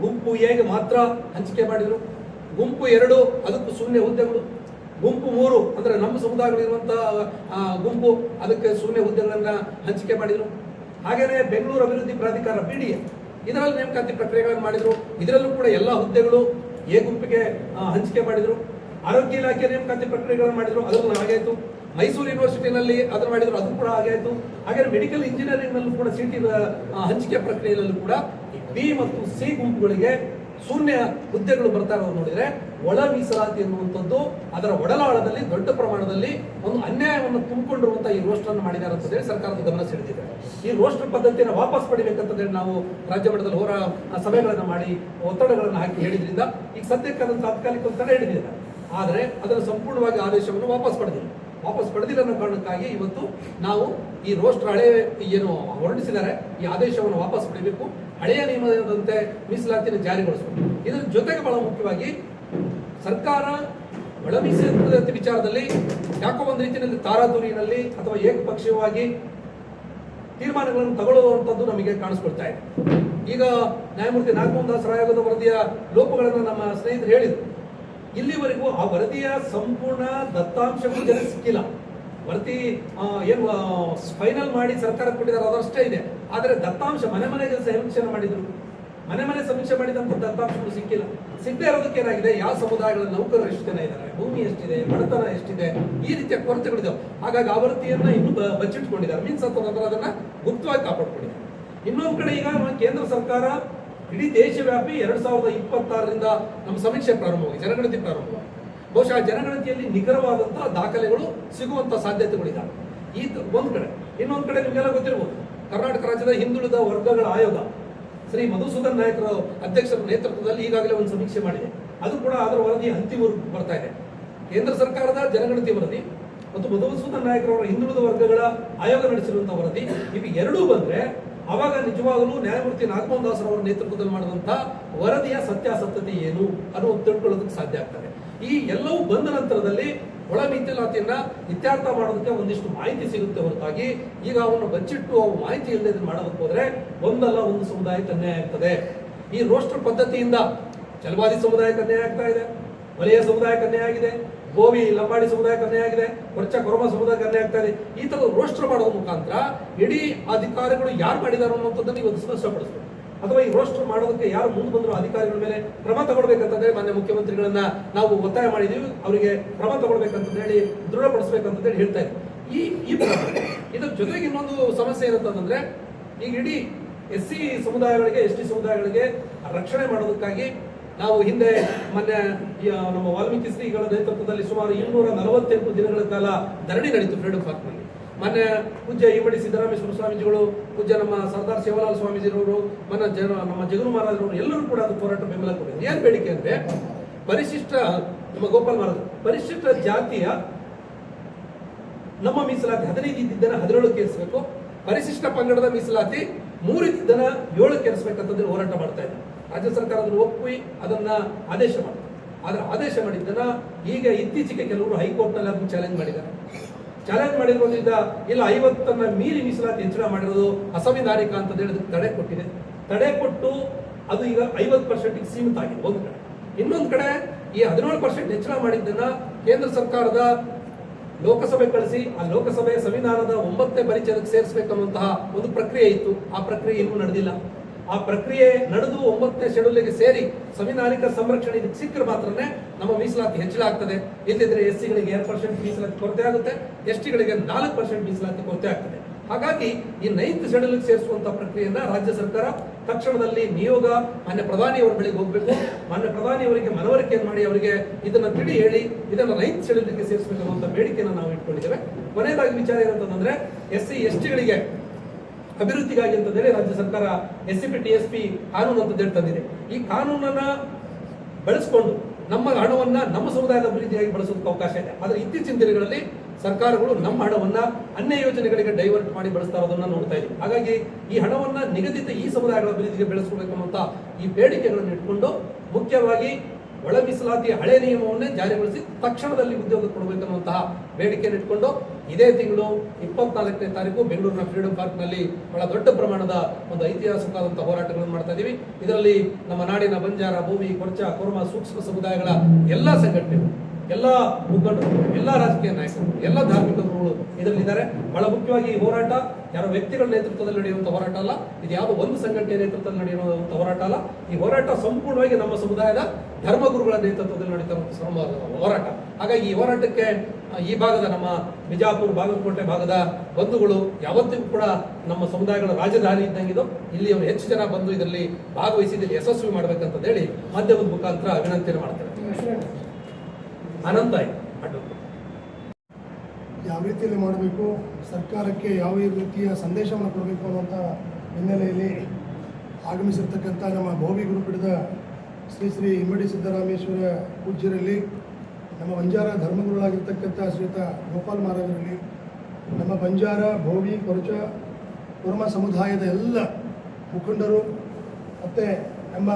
ಗುಂಪು ಎಗೆ ಮಾತ್ರ ಹಂಚಿಕೆ ಮಾಡಿದ್ರು. ಗುಂಪು 2 ಅದಕ್ಕೂ ಶೂನ್ಯ ಹುದ್ದೆಗಳು. ಗುಂಪು 3 ಅಂದ್ರೆ ನಮ್ಮ ಸಮುದಾಯಗಳಿರುವಂತಹ ಗುಂಪು ಅದಕ್ಕೆ ಶೂನ್ಯ ಹುದ್ದೆಗಳನ್ನ ಹಂಚಿಕೆ ಮಾಡಿದ್ರು. ಹಾಗೇನೆ ಬೆಂಗಳೂರು ಅಭಿವೃದ್ಧಿ ಪ್ರಾಧಿಕಾರ BDA ಇದರಲ್ಲಿ ನೇಮಕಾತಿ ಪ್ರಕ್ರಿಯೆಗಳನ್ನು ಮಾಡಿದ್ರು. ಇದರಲ್ಲೂ ಕೂಡ ಎಲ್ಲಾ ಹುದ್ದೆಗಳು ಎ ಗುಂಪಿಗೆ ಹಂಚಿಕೆ ಮಾಡಿದ್ರು. ಆರೋಗ್ಯ ಇಲಾಖೆ ನೇಮಕಾತಿ ಪ್ರಕ್ರಿಯೆಗಳನ್ನು ಮಾಡಿದ್ರು, ಅದನ್ನು ಹಾಗಾಯ್ತು. ಮೈಸೂರು ಯೂನಿವರ್ಸಿಟಿನಲ್ಲಿ ಅದನ್ನು ಮಾಡಿದ್ರು, ಅದು ಕೂಡ ಹಾಗಾಯ್ತು. ಹಾಗೆ ಮೆಡಿಕಲ್ ಇಂಜಿನಿಯರಿಂಗ್ ನಲ್ಲೂ ಕೂಡ ಸೀಟಿ ಹಂಚಿಕೆ ಪ್ರಕ್ರಿಯೆಯಲ್ಲೂ ಕೂಡ B ಮತ್ತು C ಗುಂಪುಗಳಿಗೆ ಶೂನ್ಯ ಹುದ್ದೆಗಳು ಬರ್ತಾ ಇರೋದು ನೋಡಿದ್ರೆ ಒಳ ಮೀಸಲಾತಿ ಎನ್ನುವಂಥದ್ದು ಅದರ ಒಡಲಾಳದಲ್ಲಿ ದೊಡ್ಡ ಪ್ರಮಾಣದಲ್ಲಿ ಒಂದು ಅನ್ಯಾಯವನ್ನು ತುಂಬಿಕೊಂಡಿರುವಂತಹ ಈ ರೋಸ್ಟರ್ ಅನ್ನು ಮಾಡಿದ್ದಾರೆ ಅಂತ ಹೇಳಿ ಸರ್ಕಾರದ ಗಮನ ಸೆಳೆದಿದೆ. ಈ ರೋಸ್ಟರ್ ಪದ್ಧತಿಯನ್ನು ವಾಪಸ್ ಪಡಿಬೇಕಂತ ಹೇಳಿ ನಾವು ರಾಜ್ಯ ಮಟ್ಟದಲ್ಲಿ ಸಭೆಗಳನ್ನು ಮಾಡಿ ಒತ್ತಡಗಳನ್ನು ಹಾಕಿ ಹೇಳಿದ್ರಿಂದ ಈಗ ಸದ್ಯಕ್ಕೆ ಅದನ್ನು ತಾತ್ಕಾಲಿಕ ತಡೆ ಹಿಡಿದಿದೆ. ಆದರೆ ಅದನ್ನು ಸಂಪೂರ್ಣವಾಗಿ ಆದೇಶವನ್ನು ವಾಪಸ್ ಪಡೆದಿಲ್ಲ ಅನ್ನೋ ಕಾರಣಕ್ಕಾಗಿ ಇವತ್ತು ನಾವು ಈ ರೋಸ್ಟರ್ ಹಳೆ ಏನು ಹೊರಡಿಸಿದ್ದಾರೆ ಈ ಆದೇಶವನ್ನು ವಾಪಸ್ ಪಡೆಯಬೇಕು, ಹಳೆಯ ನಿಯಮದಂತೆ ಮೀಸಲಾತಿಯನ್ನು ಜಾರಿಗೊಳಿಸಬೇಕು. ಇದರ ಜೊತೆಗೆ ಬಹಳ ಮುಖ್ಯವಾಗಿ ಸರ್ಕಾರ ಒಳ ಮೀಸಲಾತಿ ವಿಚಾರದಲ್ಲಿ ಯಾಕೋ ಒಂದು ರೀತಿಯಲ್ಲಿ ತಾರಾತುರಿನಲ್ಲಿ ಅಥವಾ ಏಕಪಕ್ಷೀಯವಾಗಿ ತೀರ್ಮಾನಗಳನ್ನು ತಗೊಳ್ಳುವಂಥದ್ದು ನಮಗೆ ಕಾಣಿಸ್ಕೊಳ್ತಾ ಇದೆ. ಈಗ ನ್ಯಾಯಮೂರ್ತಿ ನಾಗಮೋಹನ್ ದಾಸ್ ಆಯೋಗದ ವರದಿಯ ಲೋಪಗಳನ್ನು ನಮ್ಮ ಸ್ನೇಹಿತರು ಹೇಳಿದರು. ಇಲ್ಲಿವರೆಗೂ ಆ ವರದಿಯ ಸಂಪೂರ್ಣ ದತ್ತಾಂಶಗಳು ಜನಕ್ಕೆ ಸಿಕ್ಕಿಲ್ಲ. ವರದಿ ಏನು ಫೈನಲ್ ಮಾಡಿ ಸರ್ಕಾರ ಕೊಟ್ಟಿದ್ದಾರೆ ಅದಷ್ಟೇ ಇದೆ. ಆದರೆ ದತ್ತಾಂಶ ಮನೆಗೆ ಸಮೀಕ್ಷೆ ಮಾಡಿದ್ರು, ಮನೆ ಸಮೀಕ್ಷೆ ಮಾಡಿದಂಥ ದತ್ತಾಂಶಗಳು ಸಿಕ್ಕಿಲ್ಲ. ಸಿಗದೆ ಇರೋದಕ್ಕೆ ಏನಾಗಿದೆ, ಯಾವ ಸಮುದಾಯಗಳ ನೌಕರರು ಎಷ್ಟು ಜನ ಇದ್ದಾರೆ, ಭೂಮಿ ಎಷ್ಟಿದೆ, ಬಡತನ ಎಷ್ಟಿದೆ, ಈ ರೀತಿಯ ಕೊರತೆಗಳಿದ್ದಾವೆ. ಹಾಗಾಗಿ ಆ ವರದಿಯನ್ನ ಇನ್ನೂ ಬಚ್ಚಿಟ್ಕೊಂಡಿದ್ದಾರೆ, ಮೀನ್ಸ್ ಅಥವಾ ಅದನ್ನ ಗುಪ್ತವಾಗಿ ಕಾಪಾಡ್ಕೊಂಡಿದ್ದಾರೆ. ಇನ್ನೊಂದು ಕಡೆ ಈಗ ಕೇಂದ್ರ ಸರ್ಕಾರ ಇಡೀ ದೇಶವ್ಯಾಪಿ 2026ರಿಂದ ನಮ್ಮ ಸಮೀಕ್ಷೆ ಪ್ರಾರಂಭವಾಗಿ ಜನಗಣತಿ ಪ್ರಾರಂಭವಾಗಿ ಬಹುಶಃ ಜನಗಣತಿಯಲ್ಲಿ ನಿಖರವಾದಂತಹ ದಾಖಲೆಗಳು ಸಿಗುವಂತಹ ಸಾಧ್ಯತೆಗಳಿದ್ದಾವೆ. ಈ ಒಂದ್ ಕಡೆ. ಇನ್ನೊಂದು ಕಡೆ ನಿಮಗೆಲ್ಲ ಗೊತ್ತಿರಬಹುದು, ಕರ್ನಾಟಕ ರಾಜ್ಯದ ಹಿಂದುಳಿದ ವರ್ಗಗಳ ಆಯೋಗ ಶ್ರೀ ಮಧುಸೂದನ್ ನಾಯಕರ ಅಧ್ಯಕ್ಷರ ನೇತೃತ್ವದಲ್ಲಿ ಈಗಾಗಲೇ ಒಂದು ಸಮೀಕ್ಷೆ ಮಾಡಿದೆ. ಅದು ಕೂಡ ಅದರ ವರದಿ ಅಂತಿಮ ಬರ್ತಾ ಇದೆ. ಕೇಂದ್ರ ಸರ್ಕಾರದ ಜನಗಣತಿ ವರದಿ ಮತ್ತು ಮಧುಸೂದನ್ ನಾಯಕರವರ ಹಿಂದುಳಿದ ವರ್ಗಗಳ ಆಯೋಗ ನಡೆಸಿರುವಂತಹ ವರದಿ, ಇವು ಎರಡೂ ಬಂದ್ರೆ ಅವಾಗ ನಿಜವಾಗಲೂ ನ್ಯಾಯಮೂರ್ತಿ ನಾಗಮೋಹನ್ ದಾಸ್ ಅವರ ನೇತೃತ್ವದಲ್ಲಿ ಮಾಡಿದಂತಹ ವರದಿಯ ಸತ್ಯಾಸತ್ಯತೆ ಏನು ಅನ್ನೋದು ತಿಳ್ಕೊಳ್ಳೋದಕ್ಕೆ ಸಾಧ್ಯ ಆಗ್ತದೆ. ಈ ಎಲ್ಲವೂ ಬಂದ ನಂತರದಲ್ಲಿ ಒಳ ಮೀಸಲಾತಿಯನ್ನ ಇತ್ಯರ್ಥ ಮಾಡೋದಕ್ಕೆ ಒಂದಿಷ್ಟು ಮಾಹಿತಿ ಸಿಗುತ್ತೆ ಹೊರತಾಗಿ ಈಗ ಅವನ್ನು ಬಚ್ಚಿಟ್ಟು ಅವು ಮಾಹಿತಿ ಇಲ್ಲದೆ ಮಾಡೋದಕ್ಕೆ ಹೋದ್ರೆ ಒಂದಲ್ಲ ಒಂದು ಸಮುದಾಯಕ್ಕೆ ಅನ್ಯಾಯ ಆಗ್ತದೆ. ಈ ರೋಸ್ಟರ್ ಪದ್ಧತಿಯಿಂದ ಜಲವಾದಿ ಸಮುದಾಯಕ್ಕೆ ಅನ್ಯಾಯ ಆಗ್ತಾ ಇದೆ, ವಲಯ ಸಮುದಾಯಕ್ಕೆ ಅನ್ಯಾಯ ಆಗಿದೆ, ಗೋವಿ ಲಂಬಾಡಿ ಸಮುದಾಯಕ್ಕೆ ಅನ್ಯಾಯ ಆಗಿದೆ, ಕೊರಚ ಕೊರಮ ಸಮುದಾಯಕ್ಕೆ ಅನ್ಯಾಯ ಆಗ್ತಾ ಇದೆ. ಈ ತರ ರೋಸ್ಟರ್ ಮಾಡೋದ್ರ ಮುಖಾಂತರ ಇಡೀ ಅಧಿಕಾರಿಗಳು ಯಾರು ಮಾಡಿದಾರೋ ಅನ್ನೋದನ್ನು ಇವತ್ತು ಸ್ಪಷ್ಟಪಡಿಸಬೇಕು. ಅಥವಾ ಈ ರೋಸ್ಟರ್ ಮಾಡೋದಕ್ಕೆ ಯಾರು ಮುಂದೆ ಬಂದರೂ ಅಧಿಕಾರಿಗಳ ಮೇಲೆ ಕ್ರಮ ತಗೊಳ್ಬೇಕಂತಂದ್ರೆ ಮಾನ್ಯ ಮುಖ್ಯಮಂತ್ರಿಗಳನ್ನ ನಾವು ಒತ್ತಾಯ ಮಾಡಿದೀವಿ, ಅವರಿಗೆ ಕ್ರಮ ತಗೊಳ್ಬೇಕಂತ ಹೇಳಿ ದೃಢಪಡಿಸಬೇಕಂತ ಹೇಳಿ ಹೇಳ್ತಾ ಇದ್ದೀವಿ. ಈ ಇದರ ಜೊತೆಗೆ ಇನ್ನೊಂದು ಸಮಸ್ಯೆ ಏನಂತಂದ್ರೆ ಈಗ ಇಡೀ SC ಸಮುದಾಯಗಳಿಗೆ ST ಸಮುದಾಯಗಳಿಗೆ ರಕ್ಷಣೆ ಮಾಡೋದಕ್ಕಾಗಿ ನಾವು ಹಿಂದೆ ಮೊನ್ನೆ ನಮ್ಮ ವಾಲ್ಮೀಕಿ ಶ್ರೀಗಳ ನೇತೃತ್ವದಲ್ಲಿ ಸುಮಾರು 248 ದಿನಗಳ ಕಾಲ ಧರಣಿ ನಡೀತು ಫ್ರೀಡಂ ಪಾರ್ಕ್ನಲ್ಲಿ. ಮೊನ್ನೆ ಪೂಜ್ಯ ಇಮ್ಮಡಿ ಸಿದ್ದರಾಮೇಶ್ವರ ಸ್ವಾಮೀಜಿಗಳು, ಪೂಜ್ಯ ನಮ್ಮ ಸರ್ದಾರ್ ಸೇವಾಲಾಲ್ ಸ್ವಾಮೀಜಿರವರು, ನಮ್ಮ ಜಗನು ಮಹಾರಾಜರವರು ಎಲ್ಲರೂ ಕೂಡ ಅದು ಹೋರಾಟ ಬೆಂಬಲ ಕೊಟ್ಟಿದ್ದಾರೆ. ಏನ್ ಬೇಡಿಕೆ ಅಂದ್ರೆ ಪರಿಶಿಷ್ಟ, ನಮ್ಮ ಗೋಪಾಲ್ ಮಹಾರಾಜ್, ಪರಿಶಿಷ್ಟ ಜಾತಿಯ ನಮ್ಮ ಮೀಸಲಾತಿ 15 ಇದ್ದಿದ್ದನ್ನ 17 ಏರಿಸಬೇಕು, ಪರಿಶಿಷ್ಟ ಪಂಗಡದ ಮೀಸಲಾತಿ 3 ಇದ್ದಿದ್ದನ್ನ 7 ಏರಿಸಬೇಕಂತಂದ್ರೆ ಹೋರಾಟ ಮಾಡ್ತಾ ಇದ್ದಾರೆ. ರಾಜ್ಯ ಸರ್ಕಾರ ಅದನ್ನು ಒಪ್ಪಿ ಅದನ್ನ ಆದೇಶ ಮಾಡಿದೆ. ಆದ್ರೆ ಆದೇಶ ಮಾಡಿದ್ದನ್ನ ಈಗ ಇತ್ತೀಚೆಗೆ ಕೆಲವರು ಹೈಕೋರ್ಟ್ನಲ್ಲಿ ಅದನ್ನು ಚಾಲೆಂಜ್ ಮಾಡಿದ್ದಾರೆ. ಚಾಲೆಂಜ್ ಮಾಡಿರೋದ್ರಿಂದ ಇಲ್ಲ 50 ಮೀರಿ ಮೀಸಲಾತಿ ಹೆಚ್ಚಳ ಮಾಡಿರೋದು ಅಸಂವಿಧಾನಿಕ ಅಂತ ಹೇಳಿ ತಡೆ ಕೊಟ್ಟಿದೆ. ತಡೆ ಕೊಟ್ಟು ಅದು ಈಗ 50% ಸೀಮಿತ ಆಗಿದೆ ಒಂದು ಕಡೆ. ಇನ್ನೊಂದು ಕಡೆ ಈ 17% ಹೆಚ್ಚಳ ಮಾಡಿದ್ದನ್ನ ಕೇಂದ್ರ ಸರ್ಕಾರದ ಲೋಕಸಭೆ ಕಳಿಸಿ ಆ ಲೋಕಸಭೆಯ ಸಂವಿಧಾನದ 9ನೇ ಪರಿಚ್ಛೇದಕ್ಕೆ ಸೇರಿಸಬೇಕನ್ನುವಂತಹ ಒಂದು ಪ್ರಕ್ರಿಯೆ ಇತ್ತು. ಆ ಪ್ರಕ್ರಿಯೆ ಇನ್ನೂ ನಡೆದಿಲ್ಲ. ಆ ಪ್ರಕ್ರಿಯೆ ನಡೆದು 9ನೇ ಶೆಡ್ಯೂಲ್ಗೆ ಸೇರಿ ಸಂವಿಧಾನಿಕ ಸಂರಕ್ಷಣೆ ಇದಕ್ಕೆ ಸಿಕ್ಕರೆ ಮಾತ್ರನೇ ನಮ್ಮ ಮೀಸಲಾತಿ ಹೆಚ್ಚಳ ಆಗ್ತದೆ. ಇಲ್ಲದಿದ್ರೆ SCಗಳಿಗೆ 2% ಮೀಸಲಾತಿ ಕೊರತೆ ಆಗುತ್ತೆ, STಗಳಿಗೆ 4% ಮೀಸಲಾತಿ ಕೊರತೆ ಆಗ್ತದೆ. ಹಾಗಾಗಿ ಈ 9th ಶೆಡ್ಯೂಲ್ಗೆ ಸೇರಿಸುವಂತಹ ಪ್ರಕ್ರಿಯೆಯನ್ನ ರಾಜ್ಯ ಸರ್ಕಾರ ತಕ್ಷಣದಲ್ಲಿ ನಿಯೋಗ ಮಾನ್ಯ ಪ್ರಧಾನಿಯವರ ಬಳಿಗೆ ಹೋಗಬೇಕು. ಮಾನ್ಯ ಪ್ರಧಾನಿಯವರಿಗೆ ಮನವರಿಕೆಯನ್ನು ಮಾಡಿ ಅವರಿಗೆ ಇದನ್ನ ತಿಳಿ ಹೇಳಿ ಇದನ್ನ 9th ಶೆಡ್ಯೂಲ್ಗೆ ಸೇರಿಸಬೇಕನ್ನುವಂಥ ಬೇಡಿಕೆಯನ್ನು ನಾವು ಇಟ್ಕೊಂಡಿದ್ದೇವೆ. ಕೊನೆಯದಾಗಿ ವಿಚಾರ ಏನಂತಂದ್ರೆ SC STಗಳಿಗೆ ಅಭಿವೃದ್ಧಿಗಾಗಿ ಅಂತ ಹೇಳಿ ರಾಜ್ಯ ಸರ್ಕಾರ SCP TSP ಕಾನೂನು ಅಂತ ಹೇಳಿ ತಂದಿದೆ. ಈ ಕಾನೂನನ್ನ ಬಳಸಿಕೊಂಡು ನಮ್ಮ ಹಣವನ್ನ ನಮ್ಮ ಸಮುದಾಯದ ಅಭಿವೃದ್ಧಿಯಾಗಿ ಬಳಸೋದಕ್ಕೆ ಅವಕಾಶ ಇದೆ. ಆದರೆ ಇತ್ತೀಚಿನ ದಿನಗಳಲ್ಲಿ ಸರ್ಕಾರಗಳು ನಮ್ಮ ಹಣವನ್ನ ಅನ್ಯ ಯೋಜನೆಗಳಿಗೆ ಡೈವರ್ಟ್ ಮಾಡಿ ಬಳಸ್ತಾ ಇರೋದನ್ನ ನೋಡ್ತಾ ಇದ್ದೀವಿ. ಹಾಗಾಗಿ ಈ ಹಣವನ್ನ ನಿಗದಿತ ಈ ಸಮುದಾಯಗಳ ಅಭಿವೃದ್ಧಿಗೆ ಬೆಳೆಸಬೇಕನ್ನುವಂತ ಈ ಬೇಡಿಕೆಗಳನ್ನು ಇಟ್ಕೊಂಡು ಮುಖ್ಯವಾಗಿ ಒಳ ಮೀಸಲಾತಿಯ ಹಳೆ ನಿಯಮವನ್ನೇ ಜಾರಿಗೊಳಿಸಿ ತಕ್ಷಣದಲ್ಲಿ ಉದ್ಯೋಗ ಕೊಡಬೇಕನ್ನುವಂತಹ ಬೇಡಿಕೆಯನ್ನು ಇಟ್ಕೊಂಡು ಇದೇ ತಿಂಗಳು 24ನೇ ತಾರೀಕು ಬೆಂಗಳೂರಿನ ಫ್ರೀಡಂ ಪಾರ್ಕ್ನಲ್ಲಿ ಬಹಳ ದೊಡ್ಡ ಪ್ರಮಾಣದ ಒಂದು ಐತಿಹಾಸಿಕವಾದಂತಹ ಹೋರಾಟಗಳನ್ನು ಮಾಡ್ತಾ ಇದ್ದೀವಿ. ಇದರಲ್ಲಿ ನಮ್ಮ ನಾಡಿನ ಬಂಜಾರ, ಭೂಮಿ, ಕೊರ್ಚ, ಕೊರ್ಮ, ಸೂಕ್ಷ್ಮ ಸಮುದಾಯಗಳ ಎಲ್ಲ ಸಂಘಟನೆಗಳು, ಎಲ್ಲ ಮುಖಂಡರು, ಎಲ್ಲ ರಾಜಕೀಯ ನಾಯಕರು, ಎಲ್ಲ ಧಾರ್ಮಿಕ ಗುರುಗಳು ಇದರಲ್ಲಿದ್ದಾರೆ. ಬಹಳ ಮುಖ್ಯವಾಗಿ ಈ ಹೋರಾಟ ಯಾರೋ ವ್ಯಕ್ತಿಗಳ ನೇತೃತ್ವದಲ್ಲಿ ನಡೆಯುವಂಥ ಹೋರಾಟ ಅಲ್ಲ, ಇದು ಯಾವುದೋ ಒಂದು ಸಂಘಟನೆಯ ನೇತೃತ್ವದಲ್ಲಿ ನಡೆಯುವಂಥ ಹೋರಾಟ ಅಲ್ಲ. ಈ ಹೋರಾಟ ಸಂಪೂರ್ಣವಾಗಿ ನಮ್ಮ ಸಮುದಾಯದ ಧರ್ಮಗುರುಗಳ ನೇತೃತ್ವದಲ್ಲಿ ನಡೀತಾ ಹೋರಾಟ. ಹಾಗಾಗಿ ಈ ಹೋರಾಟಕ್ಕೆ ಈ ಭಾಗದ ನಮ್ಮ ಬಿಜಾಪುರ, ಬಾಗಲಕೋಟೆ ಭಾಗದ ಬಂಧುಗಳು ಯಾವತ್ತಿಗೂ ಕೂಡ ನಮ್ಮ ಸಮುದಾಯಗಳ ರಾಜಧಾನಿ ಇದ್ದಂಗಿದ್ದು ಇಲ್ಲಿ ಅವರು ಹೆಚ್ಚು ಜನ ಬಂದು ಇದರಲ್ಲಿ ಭಾಗವಹಿಸಿದಲ್ಲಿ ಯಶಸ್ವಿ ಮಾಡಬೇಕಂತ ಹೇಳಿ ಮಾಧ್ಯಮದ ಮುಖಾಂತರ ವಿನಂತಿಯನ್ನು ಮಾಡ್ತೇವೆ. ಅನಂತ ಯಾವ ರೀತಿಯಲ್ಲಿ ಮಾಡಬೇಕು, ಸರ್ಕಾರಕ್ಕೆ ಯಾವ ರೀತಿಯ ಸಂದೇಶವನ್ನು ಕೊಡಬೇಕು ಅನ್ನುವಂಥ ಹಿನ್ನೆಲೆಯಲ್ಲಿ ಆಗಮಿಸಿರ್ತಕ್ಕಂಥ ನಮ್ಮ ಭೋವಿ ಗುರುಪೀಠದ ಶ್ರೀ ಶ್ರೀ ಇಮ್ಮಡಿ ಸಿದ್ದರಾಮೇಶ್ವರ ಪೂಜ್ಯರಲ್ಲಿ, ನಮ್ಮ ಬಂಜಾರ ಧರ್ಮಗುರುಗಳಾಗಿರ್ತಕ್ಕಂಥ ಶ್ರೀಯುತ ಗೋಪಾಲ್ ಮಹಾರಾಜರಲ್ಲಿ, ನಮ್ಮ ಬಂಜಾರ, ಭೋವಿ, ಕೊರಚ, ಕುರ್ಮ ಸಮುದಾಯದ ಎಲ್ಲ ಮುಖಂಡರು ಮತ್ತು ನಮ್ಮ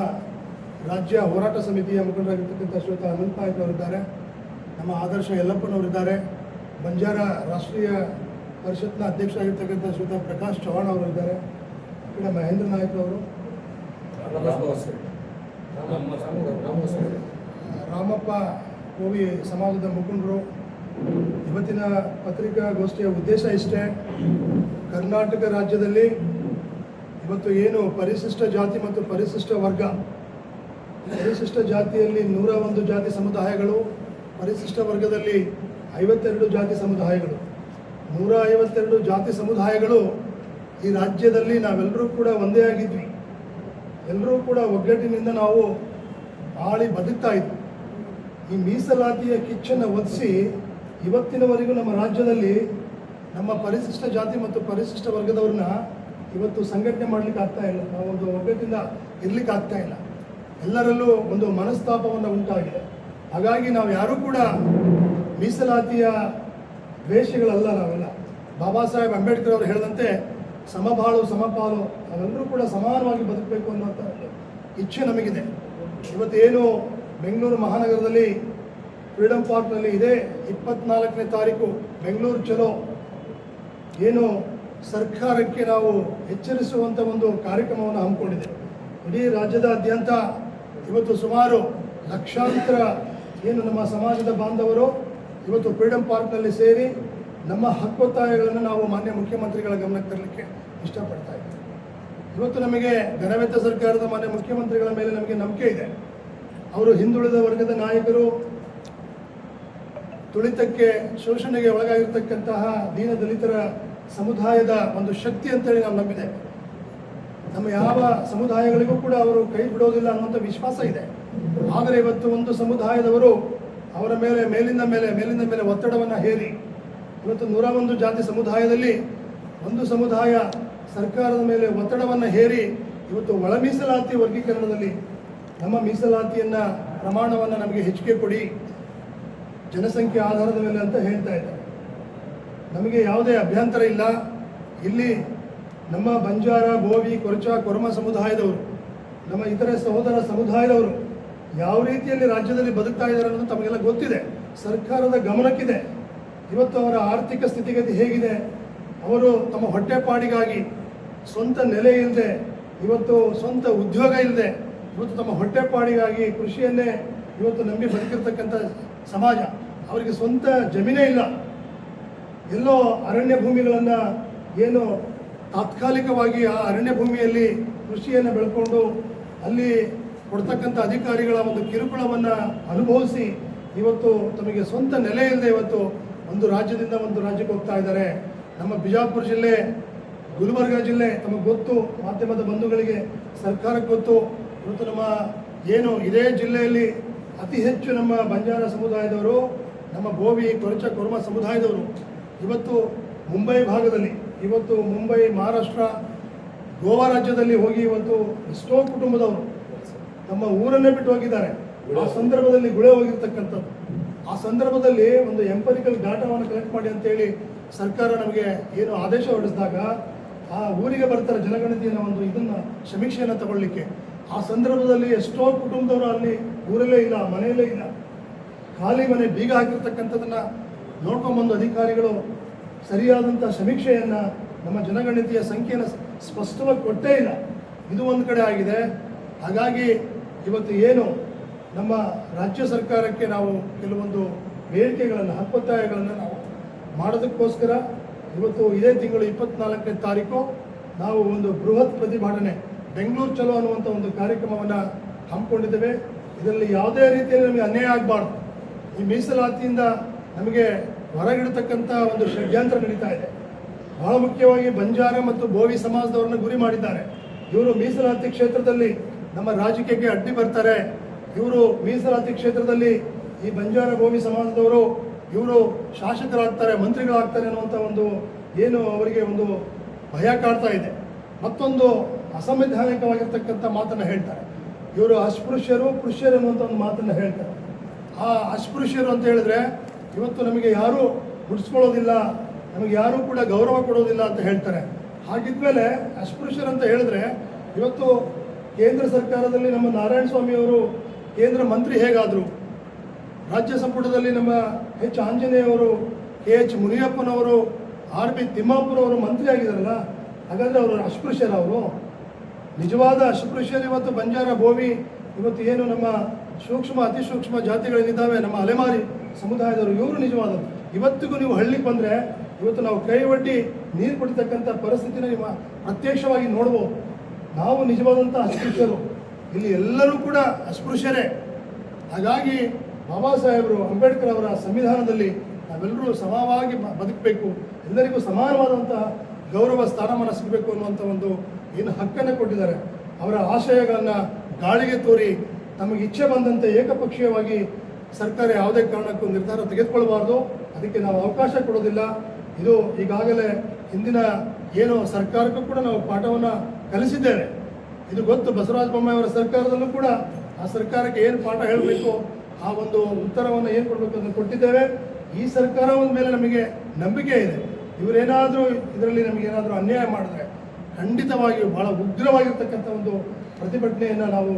ರಾಜ್ಯ ಹೋರಾಟ ಸಮಿತಿಯ ಮುಖಂಡರಾಗಿರ್ತಕ್ಕಂಥ ಶ್ರೀಯುತ ಅನಂತ ನಾಯ್ಕ ಅವರಿದ್ದಾರೆ, ನಮ್ಮ ಆದರ್ಶ ಯಲ್ಲಪ್ಪನವರಿದ್ದಾರೆ, ಬಂಜಾರ ರಾಷ್ಟ್ರೀಯ ಪರಿಷತ್ನ ಅಧ್ಯಕ್ಷರಾಗಿರ್ತಕ್ಕಂಥ ಶ್ರೀಯುತ ಪ್ರಕಾಶ್ ಚೌಹಾಣ್ ಅವರಿದ್ದಾರೆ, ಈ ಕಡೆ ಮಹೇಂದ್ರ ನಾಯಕ್ ಅವರು, ರಾಮಪ್ಪ ಕೋವಿ ಸಮಾಜದ ಮುಖಂಡರು. ಇವತ್ತಿನ ಪತ್ರಿಕಾಗೋಷ್ಠಿಯ ಉದ್ದೇಶ ಇಷ್ಟೇ, ಕರ್ನಾಟಕ ರಾಜ್ಯದಲ್ಲಿ ಇವತ್ತು ಏನು ಪರಿಶಿಷ್ಟ ಜಾತಿ ಮತ್ತು ಪರಿಶಿಷ್ಟ ವರ್ಗ, ಪರಿಶಿಷ್ಟ ಜಾತಿಯಲ್ಲಿ 101 ಜಾತಿ ಸಮುದಾಯಗಳು, ಪರಿಶಿಷ್ಟ ವರ್ಗದಲ್ಲಿ 52 ಜಾತಿ ಸಮುದಾಯಗಳು, 152 ಜಾತಿ ಸಮುದಾಯಗಳು ಈ ರಾಜ್ಯದಲ್ಲಿ ನಾವೆಲ್ಲರೂ ಕೂಡ ಒಂದೇ ಆಗಿದ್ವಿ. ಎಲ್ಲರೂ ಕೂಡ ಒಗ್ಗಟ್ಟಿನಿಂದ ನಾವು ಆಳಿ ಬದುಕ್ತಾ ಇದ್ವಿ. ಈ ಮೀಸಲಾತಿಯ ಕಿಚ್ಚನ್ನು ಒದಿಸಿ ಇವತ್ತಿನವರೆಗೂ ನಮ್ಮ ರಾಜ್ಯದಲ್ಲಿ ನಮ್ಮ ಪರಿಶಿಷ್ಟ ಜಾತಿ ಮತ್ತು ಪರಿಶಿಷ್ಟ ವರ್ಗದವ್ರನ್ನ ಇವತ್ತು ಸಂಘಟನೆ ಮಾಡಲಿಕ್ಕೆ ಆಗ್ತಾ ಇಲ್ಲ. ನಾವೊಂದು ಒಗ್ಗಟ್ಟಿಂದ ಇರ್ಲಿಕ್ಕೆ ಆಗ್ತಾ ಇಲ್ಲ. ಎಲ್ಲರಲ್ಲೂ ಒಂದು ಮನಸ್ತಾಪವನ್ನು ಉಂಟಾಗಿದೆ. ಹಾಗಾಗಿ ನಾವು ಯಾರೂ ಕೂಡ ಮೀಸಲಾತಿಯ ದ್ವೇಷಗಳಲ್ಲ. ನಾವೆಲ್ಲ ಬಾಬಾ ಸಾಹೇಬ್ ಅಂಬೇಡ್ಕರ್ ಅವರು ಹೇಳಿದಂತೆ ಸಮಬಾಳು ಸಮಪಾಲು, ನಾವೆಲ್ಲರೂ ಕೂಡ ಸಮಾನವಾಗಿ ಬದುಕಬೇಕು ಅನ್ನುವಂಥ ಇಚ್ಛೆ ನಮಗಿದೆ. ಇವತ್ತೇನು ಬೆಂಗಳೂರು ಮಹಾನಗರದಲ್ಲಿ ಫ್ರೀಡಂ ಪಾರ್ಕ್ನಲ್ಲಿ ಇದೇ 24ನೇ ತಾರೀಕು ಬೆಂಗಳೂರು ಚಲೋ ಏನು ಸರ್ಕಾರಕ್ಕೆ ನಾವು ಎಚ್ಚರಿಸುವಂಥ ಒಂದು ಕಾರ್ಯಕ್ರಮವನ್ನು ಹಮ್ಮಿಕೊಂಡಿದೆ. ಇಡೀ ರಾಜ್ಯದಾದ್ಯಂತ ಇವತ್ತು ಸುಮಾರು ಲಕ್ಷಾಂತರ ಏನು ನಮ್ಮ ಸಮಾಜದ ಬಾಂಧವರು ಇವತ್ತು ಫ್ರೀಡಂ ಪಾರ್ಕ್ನಲ್ಲಿ ಸೇರಿ ನಮ್ಮ ಹಕ್ಕೊತ್ತಾಯಗಳನ್ನು ನಾವು ಮಾನ್ಯ ಮುಖ್ಯಮಂತ್ರಿಗಳ ಗಮನಕ್ಕೆ ತರಲಿಕ್ಕೆ ಇಷ್ಟಪಡ್ತಾ ಇದ್ದೀವಿ. ಇವತ್ತು ನಮಗೆ ಘನವೆತ್ತ ಸರ್ಕಾರದ ಮಾನ್ಯ ಮುಖ್ಯಮಂತ್ರಿಗಳ ಮೇಲೆ ನಮಗೆ ನಂಬಿಕೆ ಇದೆ. ಅವರು ಹಿಂದುಳಿದ ವರ್ಗದ ನಾಯಕರು, ತುಳಿತಕ್ಕೆ, ಶೋಷಣೆಗೆ ಒಳಗಾಗಿರ್ತಕ್ಕಂತಹ ದೀನ ದಲಿತರ ಸಮುದಾಯದ ಒಂದು ಶಕ್ತಿ ಅಂತೇಳಿ ನಾವು ನಂಬಿದ್ದೇವೆ. ನಮ್ಮ ಯಾವ ಸಮುದಾಯಗಳಿಗೂ ಕೂಡ ಅವರು ಕೈ ಬಿಡೋದಿಲ್ಲ ಅನ್ನುವಂಥ ವಿಶ್ವಾಸ ಇದೆ. ಆದರೆ ಇವತ್ತು ಒಂದು ಸಮುದಾಯದವರು ಅವರ ಮೇಲೆ ಮೇಲಿಂದ ಮೇಲೆ ಒತ್ತಡವನ್ನು ಹೇರಿ ಇವತ್ತು 101 ಜಾತಿ ಸಮುದಾಯದಲ್ಲಿ ಒಂದು ಸಮುದಾಯ ಸರ್ಕಾರದ ಮೇಲೆ ಒತ್ತಡವನ್ನು ಹೇರಿ ಇವತ್ತು ಒಳ ಮೀಸಲಾತಿ ವರ್ಗೀಕರಣದಲ್ಲಿ ನಮ್ಮ ಮೀಸಲಾತಿಯನ್ನು ಪ್ರಮಾಣವನ್ನು ನಮಗೆ ಹೆಚ್ಚಿಗೆ ಕೊಡಿ, ಜನಸಂಖ್ಯೆ ಆಧಾರದ ಮೇಲೆ ಅಂತ ಹೇಳ್ತಾ ಇದ್ದಾರೆ. ನಮಗೆ ಯಾವುದೇ ಅಭ್ಯಂತರ ಇಲ್ಲ. ಇಲ್ಲಿ ನಮ್ಮ ಬಂಜಾರ, ಬೋವಿ, ಕೊರಚ, ಕೊರಮ ಸಮುದಾಯದವರು, ನಮ್ಮ ಇತರೆ ಸಹೋದರ ಸಮುದಾಯದವರು ಯಾವ ರೀತಿಯಲ್ಲಿ ರಾಜ್ಯದಲ್ಲಿ ಬದುಕ್ತಾ ಇದ್ದಾರೆ ಅನ್ನೋದು ತಮಗೆಲ್ಲ ಗೊತ್ತಿದೆ, ಸರ್ಕಾರದ ಗಮನಕ್ಕಿದೆ. ಇವತ್ತು ಅವರ ಆರ್ಥಿಕ ಸ್ಥಿತಿಗತಿ ಹೇಗಿದೆ, ಅವರು ತಮ್ಮ ಹೊಟ್ಟೆಪಾಡಿಗಾಗಿ ಸ್ವಂತ ನೆಲೆ ಇಲ್ಲದೆ, ಇವತ್ತು ಸ್ವಂತ ಉದ್ಯೋಗ ಇಲ್ಲದೆ, ಇವತ್ತು ತಮ್ಮ ಹೊಟ್ಟೆಪಾಡಿಗಾಗಿ ಕೃಷಿಯನ್ನೇ ಇವತ್ತು ನಂಬಿ ಬದುಕಿರ್ತಕ್ಕಂಥ ಸಮಾಜ. ಅವರಿಗೆ ಸ್ವಂತ ಜಮೀನೇ ಇಲ್ಲ. ಎಲ್ಲೋ ಅರಣ್ಯ ಭೂಮಿಗಳನ್ನು ಏನು ತಾತ್ಕಾಲಿಕವಾಗಿ ಆ ಅರಣ್ಯ ಭೂಮಿಯಲ್ಲಿ ಕೃಷಿಯನ್ನು ಬೆಳ್ಕೊಂಡು ಅಲ್ಲಿ ಕೊಡ್ತಕ್ಕಂಥ ಅಧಿಕಾರಿಗಳ ಒಂದು ಕಿರುಕುಳವನ್ನು ಅನುಭವಿಸಿ ಇವತ್ತು ತಮಗೆ ಸ್ವಂತ ನೆಲೆ ಇಲ್ಲದೆ ಇವತ್ತು ಒಂದು ರಾಜ್ಯದಿಂದ ಒಂದು ರಾಜ್ಯಕ್ಕೆ ಹೋಗ್ತಾ ಇದ್ದಾರೆ. ನಮ್ಮ ಬಿಜಾಪುರ ಜಿಲ್ಲೆ, ಗುಲ್ಬರ್ಗ ಜಿಲ್ಲೆ ತಮಗೆ ಗೊತ್ತು, ಮಾಧ್ಯಮದ ಬಂಧುಗಳಿಗೆ, ಸರ್ಕಾರಕ್ಕೆ ಗೊತ್ತು. ಇವತ್ತು ನಮ್ಮ ಏನು ಇದೇ ಜಿಲ್ಲೆಯಲ್ಲಿ ಅತಿ ಹೆಚ್ಚು ನಮ್ಮ ಬಂಜಾರ ಸಮುದಾಯದವರು, ನಮ್ಮ ಬೋವಿ, ಕೊರಚ, ಕೊರಮ ಸಮುದಾಯದವರು ಇವತ್ತು ಮುಂಬೈ ಭಾಗದಲ್ಲಿ, ಇವತ್ತು ಮುಂಬೈ, ಮಹಾರಾಷ್ಟ್ರ, ಗೋವಾ ರಾಜ್ಯದಲ್ಲಿ ಹೋಗಿ ಇವತ್ತು ಎಷ್ಟೋ ಕುಟುಂಬದವರು ನಮ್ಮ ಊರನ್ನೇ ಬಿಟ್ಟು ಹೋಗಿದ್ದಾರೆ. ಆ ಸಂದರ್ಭದಲ್ಲಿ ಗುಳೆ ಹೋಗಿರ್ತಕ್ಕಂಥದ್ದು. ಆ ಸಂದರ್ಭದಲ್ಲಿ ಒಂದು ಎಂಪರಿಕಲ್ ಡಾಟಾವನ್ನು ಕಲೆಕ್ಟ್ ಮಾಡಿ ಅಂತೇಳಿ ಸರ್ಕಾರ ನಮಗೆ ಏನು ಆದೇಶ ಹೊರಡಿಸಿದಾಗ ಆ ಊರಿಗೆ ಬರ್ತಾರೆ ಜನಗಣತಿಯನ್ನು ಒಂದು ಇದನ್ನು ಸಮೀಕ್ಷೆಯನ್ನು ತಗೊಳ್ಳಿಕ್ಕೆ. ಆ ಸಂದರ್ಭದಲ್ಲಿ ಎಷ್ಟೋ ಕುಟುಂಬದವರು ಅಲ್ಲಿ ಊರಲ್ಲೇ ಇಲ್ಲ, ಮನೆಯಲ್ಲೇ ಇಲ್ಲ, ಖಾಲಿ ಮನೆ ಬೀಗ ಹಾಕಿರ್ತಕ್ಕಂಥದ್ದನ್ನು ನೋಡ್ಕೊಂಬಂದು ಅಧಿಕಾರಿಗಳು ಸರಿಯಾದಂಥ ಸಮೀಕ್ಷೆಯನ್ನು ನಮ್ಮ ಜನಗಣತಿಯ ಸಂಖ್ಯೆಯನ್ನು ಸ್ಪಷ್ಟವಾಗಿ ಕೊಟ್ಟೇ ಇಲ್ಲ. ಇದು ಒಂದು ಕಡೆ ಆಗಿದೆ. ಹಾಗಾಗಿ ಇವತ್ತು ಏನು ನಮ್ಮ ರಾಜ್ಯ ಸರ್ಕಾರಕ್ಕೆ ನಾವು ಕೆಲವೊಂದು ಬೇಡಿಕೆಗಳನ್ನು, ಹಕ್ಕೊತ್ತಾಯಗಳನ್ನು ನಾವು ಮಾಡೋದಕ್ಕೋಸ್ಕರ ಇವತ್ತು ಇದೇ ತಿಂಗಳು 24ನೇ ತಾರೀಕು ನಾವು ಒಂದು ಬೃಹತ್ ಪ್ರತಿಭಟನೆ ಬೆಂಗಳೂರು ಚಲೋ ಅನ್ನುವಂಥ ಒಂದು ಕಾರ್ಯಕ್ರಮವನ್ನು ಹಮ್ಮಿಕೊಂಡಿದ್ದೇವೆ. ಇದರಲ್ಲಿ ಯಾವುದೇ ರೀತಿಯಲ್ಲಿ ನಮಗೆ ಅನ್ಯಾಯ ಆಗಬಾರ್ದು. ಈ ಮೀಸಲಾತಿಯಿಂದ ನಮಗೆ ಹೊರಗಿಡತಕ್ಕಂಥ ಒಂದು ಷಡ್ಯಂತ್ರ ನಡೀತಾ ಇದೆ. ಬಹಳ ಮುಖ್ಯವಾಗಿ ಬಂಜಾರ ಮತ್ತು ಬೋವಿ ಸಮಾಜದವರನ್ನು ಗುರಿ ಮಾಡಿದ್ದಾರೆ. ಇವರು ಮೀಸಲಾತಿ ಕ್ಷೇತ್ರದಲ್ಲಿ ನಮ್ಮ ರಾಜಕೀಯಕ್ಕೆ ಅಡ್ಡಿ ಬರ್ತಾರೆ, ಇವರು ಮೀಸಲಾತಿ ಕ್ಷೇತ್ರದಲ್ಲಿ ಈ ಬಂಜಾರ ಬೋವಿ ಸಮಾಜದವರು ಇವರು ಶಾಸಕರಾಗ್ತಾರೆ, ಮಂತ್ರಿಗಳಾಗ್ತಾರೆ ಅನ್ನುವಂಥ ಒಂದು ಏನು ಅವರಿಗೆ ಒಂದು ಭಯ ಕಾಡ್ತಾ ಇದೆ. ಮತ್ತೊಂದು ಅಸಂವಿಧಾನಿಕವಾಗಿರ್ತಕ್ಕಂಥ ಮಾತನ್ನು ಹೇಳ್ತಾರೆ. ಇವರು ಅಸ್ಪೃಶ್ಯರು, ಪುರುಷರು ಅನ್ನುವಂಥ ಒಂದು ಮಾತನ್ನು ಹೇಳ್ತಾರೆ. ಆ ಅಸ್ಪೃಶ್ಯರು ಅಂತ ಹೇಳಿದ್ರೆ ಇವತ್ತು ನಮಗೆ ಯಾರೂ ಬಿಡಿಸ್ಕೊಳ್ಳೋದಿಲ್ಲ, ನಮಗೆ ಯಾರೂ ಕೂಡ ಗೌರವ ಕೊಡೋದಿಲ್ಲ ಅಂತ ಹೇಳ್ತಾರೆ. ಹಾಗಿದ್ಮೇಲೆ ಅಸ್ಪೃಶ್ಯರು ಅಂತ ಹೇಳಿದ್ರೆ ಇವತ್ತು ಕೇಂದ್ರ ಸರ್ಕಾರದಲ್ಲಿ ನಮ್ಮ ನಾರಾಯಣ ಸ್ವಾಮಿಯವರು ಕೇಂದ್ರ ಮಂತ್ರಿ ಹೇಗಾದರು, ರಾಜ್ಯ ಸಂಪುಟದಲ್ಲಿ ನಮ್ಮ ಎಚ್ ಆಂಜನೇಯವರು, KH ಮುನಿಯಪ್ಪನವರು, RB ತಿಮ್ಮಾಪುರವರು ಮಂತ್ರಿ ಆಗಿದ್ದಾರಲ್ಲ, ಹಾಗಾದರೆ ಅವರು ಅಸ್ಪೃಶ್ಯರವರು? ನಿಜವಾದ ಅಸ್ಪೃಶ್ಯರು ಇವತ್ತು ಬಂಜಾರ, ಬೋವಿ, ಇವತ್ತು ಏನು ನಮ್ಮ ಸೂಕ್ಷ್ಮ ಅತಿ ಸೂಕ್ಷ್ಮ ಜಾತಿಗಳೇನಿದ್ದಾವೆ ನಮ್ಮ ಅಲೆಮಾರಿ ಸಮುದಾಯದವರು, ಇವರು ನಿಜವಾದವರು. ಇವತ್ತಿಗೂ ನೀವು ಹಳ್ಳಿಗೆ ಬಂದರೆ ಇವತ್ತು ನಾವು ಕೈ ಒಡ್ಡಿ ನೀರು ಕುಡಿತಕ್ಕಂಥ ಪರಿಸ್ಥಿತಿನ ನೀವು ಪ್ರತ್ಯಕ್ಷವಾಗಿ ನೋಡ್ಬೋದು. ನಾವು ನಿಜವಾದಂಥ ಅಸ್ಪೃಶ್ಯರು, ಇಲ್ಲಿ ಎಲ್ಲರೂ ಕೂಡ ಅಸ್ಪೃಶ್ಯರೇ. ಹಾಗಾಗಿ ಬಾಬಾ ಸಾಹೇಬರು ಅಂಬೇಡ್ಕರ್ ಅವರ ಸಂವಿಧಾನದಲ್ಲಿ ನಾವೆಲ್ಲರೂ ಸಮವಾಗಿ ಬದುಕಬೇಕು, ಎಲ್ಲರಿಗೂ ಸಮಾನವಾದಂತಹ ಗೌರವ ಸ್ಥಾನಮಾನ ಸಿಗಬೇಕು ಅನ್ನುವಂಥ ಒಂದು ಏನು ಹಕ್ಕನ್ನು ಕೊಟ್ಟಿದ್ದಾರೆ. ಅವರ ಆಶಯಗಳನ್ನು ಗಾಳಿಗೆ ತೋರಿ ನಮಗೆ ಇಚ್ಛೆ ಬಂದಂತೆ ಏಕಪಕ್ಷೀಯವಾಗಿ ಸರ್ಕಾರ ಯಾವುದೇ ಕಾರಣಕ್ಕೂ ನಿರ್ಧಾರ ತೆಗೆದುಕೊಳ್ಬಾರ್ದು. ಅದಕ್ಕೆ ನಾವು ಅವಕಾಶ ಕೊಡೋದಿಲ್ಲ. ಇದು ಈಗಾಗಲೇ ಹಿಂದಿನ ಏನು ಸರ್ಕಾರಕ್ಕೂ ಕೂಡ ನಾವು ಪಾಠವನ್ನು ಕಲಿಸಿದ್ದೇವೆ. ಇದು ಗೊತ್ತು, ಬಸವರಾಜ ಬೊಮ್ಮಾಯಿ ಅವರ ಸರ್ಕಾರದಲ್ಲೂ ಕೂಡ ಆ ಸರ್ಕಾರಕ್ಕೆ ಏನು ಪಾಠ ಹೇಳಬೇಕು, ಆ ಒಂದು ಉತ್ತರವನ್ನು ಏನು ಕೊಡಬೇಕು ಅಂತ ಕೊಟ್ಟಿದ್ದೇವೆ. ಈ ಸರ್ಕಾರದ ಮೇಲೆ ನಮಗೆ ನಂಬಿಕೆ ಇದೆ. ಇವರೇನಾದರೂ ಇದರಲ್ಲಿ ನಮಗೇನಾದರೂ ಅನ್ಯಾಯ ಮಾಡಿದ್ರೆ ಖಂಡಿತವಾಗಿಯೂ ಭಾಳ ಉಗ್ರವಾಗಿರ್ತಕ್ಕಂಥ ಒಂದು ಪ್ರತಿಭಟನೆಯನ್ನು ನಾವು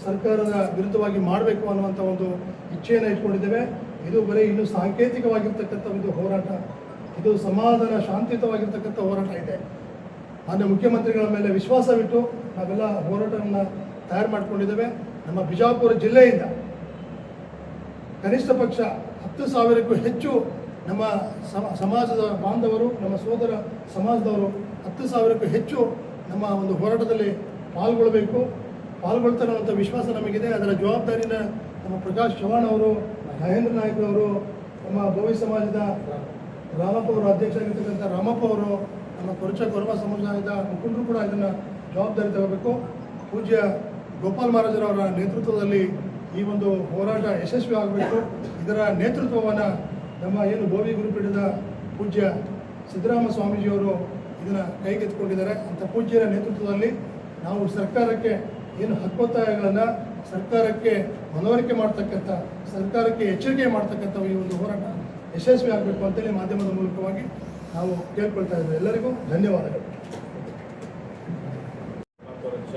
ಸರ್ಕಾರದ ವಿರುದ್ಧವಾಗಿ ಮಾಡಬೇಕು ಅನ್ನುವಂಥ ಒಂದು ಇಚ್ಛೆಯನ್ನು ಇಟ್ಕೊಂಡಿದ್ದೇವೆ. ಇದು ಬರೀ ಇನ್ನೂ ಸಾಂಕೇತಿಕವಾಗಿರ್ತಕ್ಕಂಥ ಒಂದು ಹೋರಾಟ, ಇದು ಸಮಾಧಾನ ಶಾಂತಿಯುತವಾಗಿರ್ತಕ್ಕಂಥ ಹೋರಾಟ ಇದೆ. ಮಾನ್ಯ ಮುಖ್ಯಮಂತ್ರಿಗಳ ಮೇಲೆ ವಿಶ್ವಾಸವಿಟ್ಟು ನಾವೆಲ್ಲ ಹೋರಾಟವನ್ನು ತಯಾರು ಮಾಡಿಕೊಂಡಿದ್ದೇವೆ. ನಮ್ಮ ಬಿಜಾಪುರ ಜಿಲ್ಲೆಯಿಂದ ಕನಿಷ್ಠ ಪಕ್ಷ 10,000ಕ್ಕೂ ಹೆಚ್ಚು ನಮ್ಮ ಸಮಾಜದ ಬಾಂಧವರು, ನಮ್ಮ ಸೋದರ ಸಮಾಜದವರು 10,000ಕ್ಕೂ ಹೆಚ್ಚು ನಮ್ಮ ಒಂದು ಹೋರಾಟದಲ್ಲಿ ಪಾಲ್ಗೊಳ್ತಾರೆ ಅನ್ನೋಂಥ ವಿಶ್ವಾಸ ನಮಗಿದೆ. ಅದರ ಜವಾಬ್ದಾರಿನ ನಮ್ಮ ಪ್ರಕಾಶ್ ಚವ್ಹಾಣ್ ಅವರು, ಮಹೇಂದ್ರ ನಾಯ್ಕ ಅವರು, ನಮ್ಮ ಬೋವಿ ಸಮಾಜದ ರಾಮಪ್ಪ ಅವರು, ಅಧ್ಯಕ್ಷರಾಗಿರ್ತಕ್ಕಂಥ ರಾಮಪ್ಪ ಅವರು, ನಮ್ಮ ಕೊರಚ ಕೊರಮ ಸಮಾಜದ ಮುಖಂಡರು ಕೂಡ ಇದನ್ನು ಜವಾಬ್ದಾರಿ ತಗೋಬೇಕು. ಪೂಜ್ಯ ಗೋಪಾಲ್ ಮಹಾರಾಜರವರ ನೇತೃತ್ವದಲ್ಲಿ ಈ ಒಂದು ಹೋರಾಟ ಯಶಸ್ವಿ ಆಗಬೇಕು. ಇದರ ನೇತೃತ್ವವನ್ನು ನಮ್ಮ ಏನು ಬೋವಿ ಗುರುಪೀಠದ ಪೂಜ್ಯ ಸಿದ್ದರಾಮ ಸ್ವಾಮೀಜಿಯವರು ಇದನ್ನು ಕೈಗೆತ್ತಿಕೊಂಡಿದ್ದಾರೆ. ಅಂಥ ಪೂಜ್ಯರ ನೇತೃತ್ವದಲ್ಲಿ ನಾವು ಸರ್ಕಾರಕ್ಕೆ ಏನು ಹಕ್ಕೊತ್ತಾಯಗಳನ್ನು ಸರ್ಕಾರಕ್ಕೆ ಮನವರಿಕೆ ಮಾಡ್ತಕ್ಕಂಥ, ಸರ್ಕಾರಕ್ಕೆ ಎಚ್ಚರಿಕೆ ಮಾಡ್ತಕ್ಕಂಥ ಈ ಒಂದು ಹೋರಾಟ ಯಶಸ್ವಿ ಆಗಬೇಕು ಅಂತೇಳಿ ಮಾಧ್ಯಮದ ಮೂಲಕವಾಗಿ ನಾವು ಕೇಳ್ಕೊಳ್ತಾ ಇದ್ದೇವೆ. ಎಲ್ಲರಿಗೂ ಧನ್ಯವಾದಗಳು. ಕೊರಚ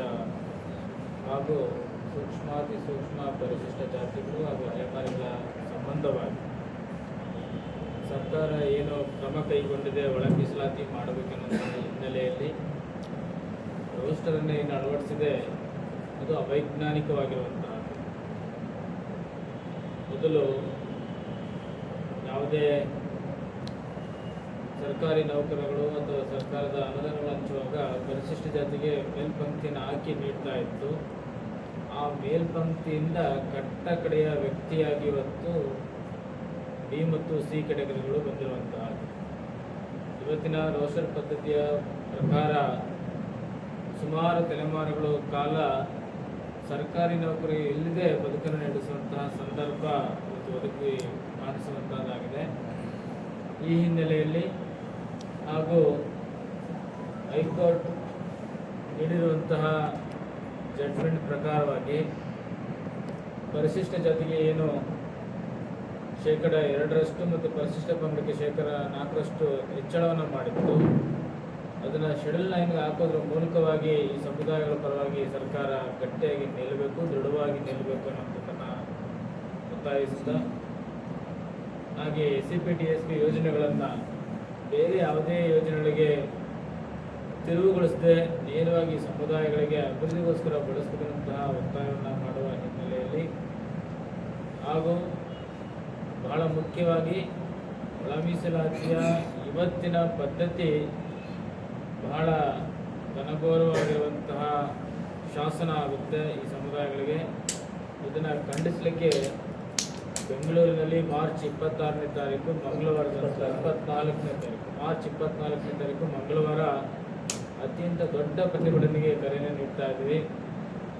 ಹಾಗೂ ಸೂಕ್ಷ್ಮಾತಿ ಸೂಕ್ಷ್ಮ ಪರಿಶಿಷ್ಟ ಜಾತಿಗಳು ಹಾಗೂ ಅಲೆಮಾರಿಗಳ ಸಂಬಂಧವಾಗಿ ಸರ್ಕಾರ ಏನು ಕ್ರಮ ಕೈಗೊಂಡಿದೆ ಒಳ ಮೀಸಲಾತಿ ಮಾಡಬೇಕೆನ್ನುವ ಹಿನ್ನೆಲೆಯಲ್ಲಿ ರೋಸ್ಟರನ್ನೇ ಏನು ಅಳವಡಿಸಿದೆ ಅದು ಅವೈಜ್ಞಾನಿಕವಾಗಿರುವಂತಹ. ಮೊದಲು ಯಾವುದೇ ಸರ್ಕಾರಿ ನೌಕರಗಳು ಅಥವಾ ಸರ್ಕಾರದ ಅನುದಾನಗಳು ಹಂಚುವಾಗ ಪರಿಶಿಷ್ಟ ಜಾತಿಗೆ ಮೇಲ್ಪಂಕ್ತಿಯನ್ನು ಹಾಕಿ ನೀಡ್ತಾ ಇತ್ತು. ಆ ಮೇಲ್ಪಂಕ್ತಿಯಿಂದ ಕಟ್ಟ ಕಡೆಯ ವ್ಯಕ್ತಿಯಾಗಿ ಇವತ್ತು ಡಿ ಮತ್ತು ಸಿ ಕೆಟಗರಿಗಳು ಬಂದಿರುವಂತಹ. ಇವತ್ತಿನ ರೋಸ್ಟರ್ ಪದ್ಧತಿಯ ಪ್ರಕಾರ ಸುಮಾರು ತಲೆಮಾರುಗಳ ಕಾಲ ಸರ್ಕಾರಿ ನೌಕರಿ ಇಲ್ಲದೆ ಬದುಕನ್ನು ನಡೆಸುವಂತಹ ಸಂದರ್ಭ ಇವತ್ತು ಬದುಕಿ ಕಾಣಿಸುವಂತಹದ್ದಾಗಿದೆ. ಈ ಹಿನ್ನೆಲೆಯಲ್ಲಿ ಹಾಗೂ ಹೈಕೋರ್ಟ್ ನೀಡಿರುವಂತಹ ಜಡ್ಜ್ಮೆಂಟ್ ಪ್ರಕಾರವಾಗಿ ಪರಿಶಿಷ್ಟ ಜಾತಿಗೆ ಏನು 2% ಮತ್ತು ಪರಿಶಿಷ್ಟ ಪಂಗಡಕ್ಕೆ 4% ಹೆಚ್ಚಳವನ್ನು ಮಾಡಿತ್ತು. ಅದನ್ನು ಶೆಡ್ಯೂಲ್ 9ಗೆ ಹಾಕೋದ್ರ ಮೂಲಕವಾಗಿ ಈ ಸಮುದಾಯಗಳ ಪರವಾಗಿ ಸರ್ಕಾರ ಗಟ್ಟಿಯಾಗಿ ನಿಲ್ಲಬೇಕು, ದೃಢವಾಗಿ ನಿಲ್ಲಬೇಕು ಅನ್ನೋದನ್ನು ಒತ್ತಾಯಿಸುತ್ತಾ, ಹಾಗೆ SCP-TSP ಯೋಜನೆಗಳನ್ನು ಬೇರೆ ಯಾವುದೇ ಯೋಜನೆಗಳಿಗೆ ತಿರುವುಗೊಳಿಸದೆ ನೇರವಾಗಿ ಸಮುದಾಯಗಳಿಗೆ ಅಭಿವೃದ್ಧಿಗೋಸ್ಕರ ಬಳಸಬೇಕಂತಹ ಒತ್ತಾಯವನ್ನು ಮಾಡುವ ಹಿನ್ನೆಲೆಯಲ್ಲಿ ಹಾಗೂ ಬಹಳ ಮುಖ್ಯವಾಗಿ ಒಳ ಮೀಸಲಾತಿಯ ಇವತ್ತಿನ ಪದ್ಧತಿ ಬಹಳ ಘನಘೋರವಾಗಿರುವಂತಹ ಶಾಸನ ಆಗುತ್ತೆ ಈ ಸಮುದಾಯಗಳಿಗೆ. ಇದನ್ನು ಖಂಡಿಸಲಿಕ್ಕೆ ಬೆಂಗಳೂರಿನಲ್ಲಿ ಮಾರ್ಚ್ 26ನೇ ತಾರೀಕು ಮಂಗಳವಾರದ ಮಾರ್ಚ್ 24ನೇ ತಾರೀಕು ಮಂಗಳವಾರ ಅತ್ಯಂತ ದೊಡ್ಡ ಪ್ರತಿಭಟನೆಗೆ ಕರೆಯನ್ನು ನೀಡ್ತಾ ಇದ್ವಿ.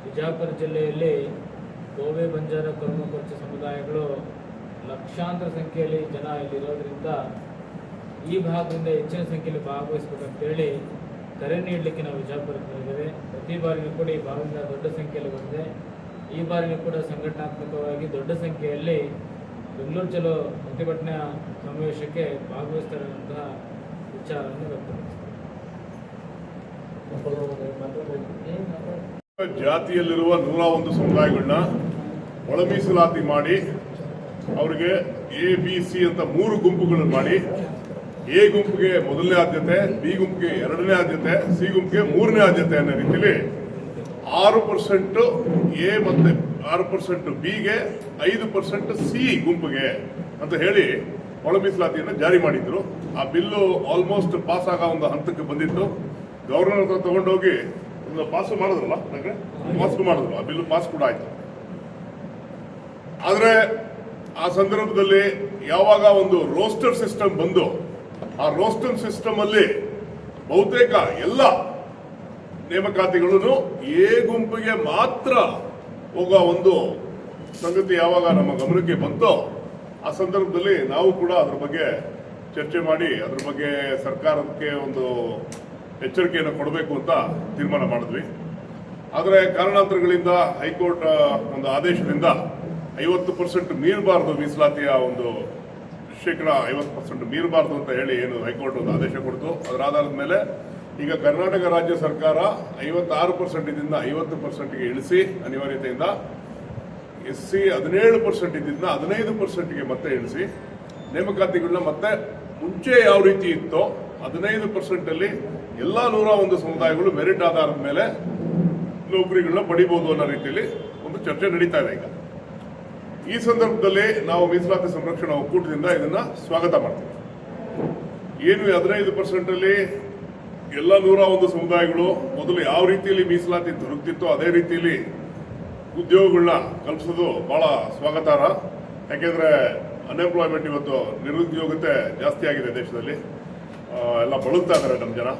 ಬಿಜಾಪುರ ಜಿಲ್ಲೆಯಲ್ಲಿ ಬೋವೆ, ಬಂಜಾರ, ಕುರುಮ, ಕೊರಚ ಸಮುದಾಯಗಳು ಲಕ್ಷಾಂತರ ಸಂಖ್ಯೆಯಲ್ಲಿ ಜನ ಇಲ್ಲಿರೋದ್ರಿಂದ ಈ ಭಾಗದಿಂದ ಹೆಚ್ಚಿನ ಸಂಖ್ಯೆಯಲ್ಲಿ ಭಾಗವಹಿಸಬೇಕಂತೇಳಿ ಕರೆ ನೀಡಲಿಕ್ಕೆ ನಾವು ಬಿಜಾಪುರಕ್ಕೆ ಬಂದಿದ್ದೇವೆ. ಪ್ರತಿ ಬಾರಿಯೂ ಕೂಡ ಈ ಭಾಗದಿಂದ ದೊಡ್ಡ ಸಂಖ್ಯೆಯಲ್ಲಿ ಬಂದಿದೆ. ಈ ಬಾರಿಯೂ ಕೂಡ ಸಂಘಟನಾತ್ಮಕವಾಗಿ ದೊಡ್ಡ ಸಂಖ್ಯೆಯಲ್ಲಿ ಬೆಂಗಳೂರು ಚಲೋ ಪ್ರತಿಭಟನಾ ಸಮಾವೇಶಕ್ಕೆ ಭಾಗವಹಿಸ್ತಾರಂತಹ ವಿಚಾರವನ್ನು ವ್ಯಕ್ತಪಡಿಸಿದ್ದಾರೆ. ಜಾತಿಯಲ್ಲಿರುವ 101 ಸಮುದಾಯಗಳನ್ನ ಒಳ ಮೀಸಲಾತಿ ಮಾಡಿ ಅವರಿಗೆ ABC ಅಂತ 3 ಗುಂಪುಗಳನ್ನು ಮಾಡಿ, A ಗುಂಪಿಗೆ ಮೊದಲನೇ ಆದ್ಯತೆ, B ಗುಂಪಿಗೆ 2ನೇ ಆದ್ಯತೆ, C ಗುಂಪಿಗೆ 3ನೇ ಆದ್ಯತೆ ಅನ್ನೋ ರೀತಿಯಲ್ಲಿ 6% A ಮತ್ತೆ 6% Bಗೆ, 5% C ಗುಂಪಿಗೆ ಅಂತ ಹೇಳಿ ಒಳ ಮೀಸಲಾತಿಯನ್ನು ಜಾರಿ ಮಾಡಿದ್ರು. ಆ ಬಿಲ್ಲು ಆಲ್ಮೋಸ್ಟ್ ಪಾಸ್ ಆಗೋ ಒಂದು ಹಂತಕ್ಕೆ ಬಂದಿತ್ತು. ಗವರ್ನರ್ ಹತ್ರ ತಗೊಂಡೋಗಿ ಪಾಸ್ ಮಾಡಿದ್ರಲ್ಲ, ಪಾಸ್ ಮಾಡಿದ್ರು. ಆ ಬಿಲ್ಲು ಪಾಸ್ ಕೂಡ ಆಯ್ತು. ಆದರೆ ಆ ಸಂದರ್ಭದಲ್ಲಿ ಯಾವಾಗ ಒಂದು ರೋಸ್ಟರ್ ಸಿಸ್ಟಮ್ ಬಂದು, ಆ ರೋಸ್ಟರ್ ಸಿಸ್ಟಮ್ ಅಲ್ಲಿ ಬಹುತೇಕ ಎಲ್ಲ ನೇಮಕಾತಿಗಳನ್ನು A ಗುಂಪಿಗೆ ಮಾತ್ರ ಹೋಗೋ ಒಂದು ಸಂಗತಿ ಯಾವಾಗ ನಮ್ಮ ಗಮನಕ್ಕೆ ಬಂತೋ, ಆ ಸಂದರ್ಭದಲ್ಲಿ ನಾವು ಕೂಡ ಅದ್ರ ಬಗ್ಗೆ ಚರ್ಚೆ ಮಾಡಿ ಅದ್ರ ಬಗ್ಗೆ ಸರ್ಕಾರಕ್ಕೆ ಒಂದು ಎಚ್ಚರಿಕೆಯನ್ನು ಕೊಡಬೇಕು ಅಂತ ತೀರ್ಮಾನ ಮಾಡಿದ್ವಿ. ಆದರೆ ಕಾರಣಾಂತರಗಳಿಂದ ಹೈಕೋರ್ಟ್ ಒಂದು ಆದೇಶದಿಂದ 50% ಮೀರಬಾರ್ದು, ಮೀಸಲಾತಿಯ ಒಂದು 50% ಮೀರಬಾರ್ದು ಅಂತ ಹೇಳಿ ಏನು ಹೈಕೋರ್ಟ್ ಒಂದು ಆದೇಶ ಕೊಡ್ತು. ಅದರ ಆಧಾರದ ಮೇಲೆ ಈಗ ಕರ್ನಾಟಕ ರಾಜ್ಯ ಸರ್ಕಾರ 56% ಇದ್ದಿಂದ 50%ಗೆ ಇಳಿಸಿ ಅನಿವಾರ್ಯತೆಯಿಂದ, SC 17% ಇದ್ದಿಂದ 15%ಗೆ ಮತ್ತೆ ಇಳಿಸಿ ನೇಮಕಾತಿಗಳನ್ನ ಮತ್ತೆ ಮುಂಚೆ ಯಾವ ರೀತಿ ಇತ್ತೋ 15% ಅಲ್ಲಿ ಎಲ್ಲ 101 ಸಮುದಾಯಗಳು ಮೆರಿಟ್ ಆಧಾರದ ಮೇಲೆ ನೌಕರಿಗಳನ್ನ ಪಡಿಬಹುದು ಅನ್ನೋ ರೀತಿಯಲ್ಲಿ ಒಂದು ಚರ್ಚೆ ನಡೀತಾ ಇದೆ. ಈಗ ಈ ಸಂದರ್ಭದಲ್ಲಿ ನಾವು ಮೀಸಲಾತಿ ಸಂರಕ್ಷಣಾ ಒಕ್ಕೂಟದಿಂದ ಇದನ್ನ ಸ್ವಾಗತ ಮಾಡ್ತೀವಿ. ಏನು 15% ಅಲ್ಲಿ ಎಲ್ಲ 101 ಸಮುದಾಯಗಳು ಮೊದಲು ಯಾವ ರೀತಿಯಲ್ಲಿ ಮೀಸಲಾತಿ ದೊರಕುತ್ತಿತ್ತೋ ಅದೇ ರೀತಿಯಲ್ಲಿ ಉದ್ಯೋಗಗಳನ್ನ ಕಲ್ಪಿಸೋದು ಬಹಳ ಸ್ವಾಗತಾರ್ಹ. ಯಾಕೆಂದ್ರೆ ಅನ್ಎಂಪ್ಲಾಯ್ಮೆಂಟ್ ಇವತ್ತು ನಿರುದ್ಯೋಗತೆ ಜಾಸ್ತಿ ಆಗಿದೆ ದೇಶದಲ್ಲಿ, ಎಲ್ಲ ಬಳಲ್ತಾ ಇದ್ದಾರೆ ನಮ್ಮ ಜನ.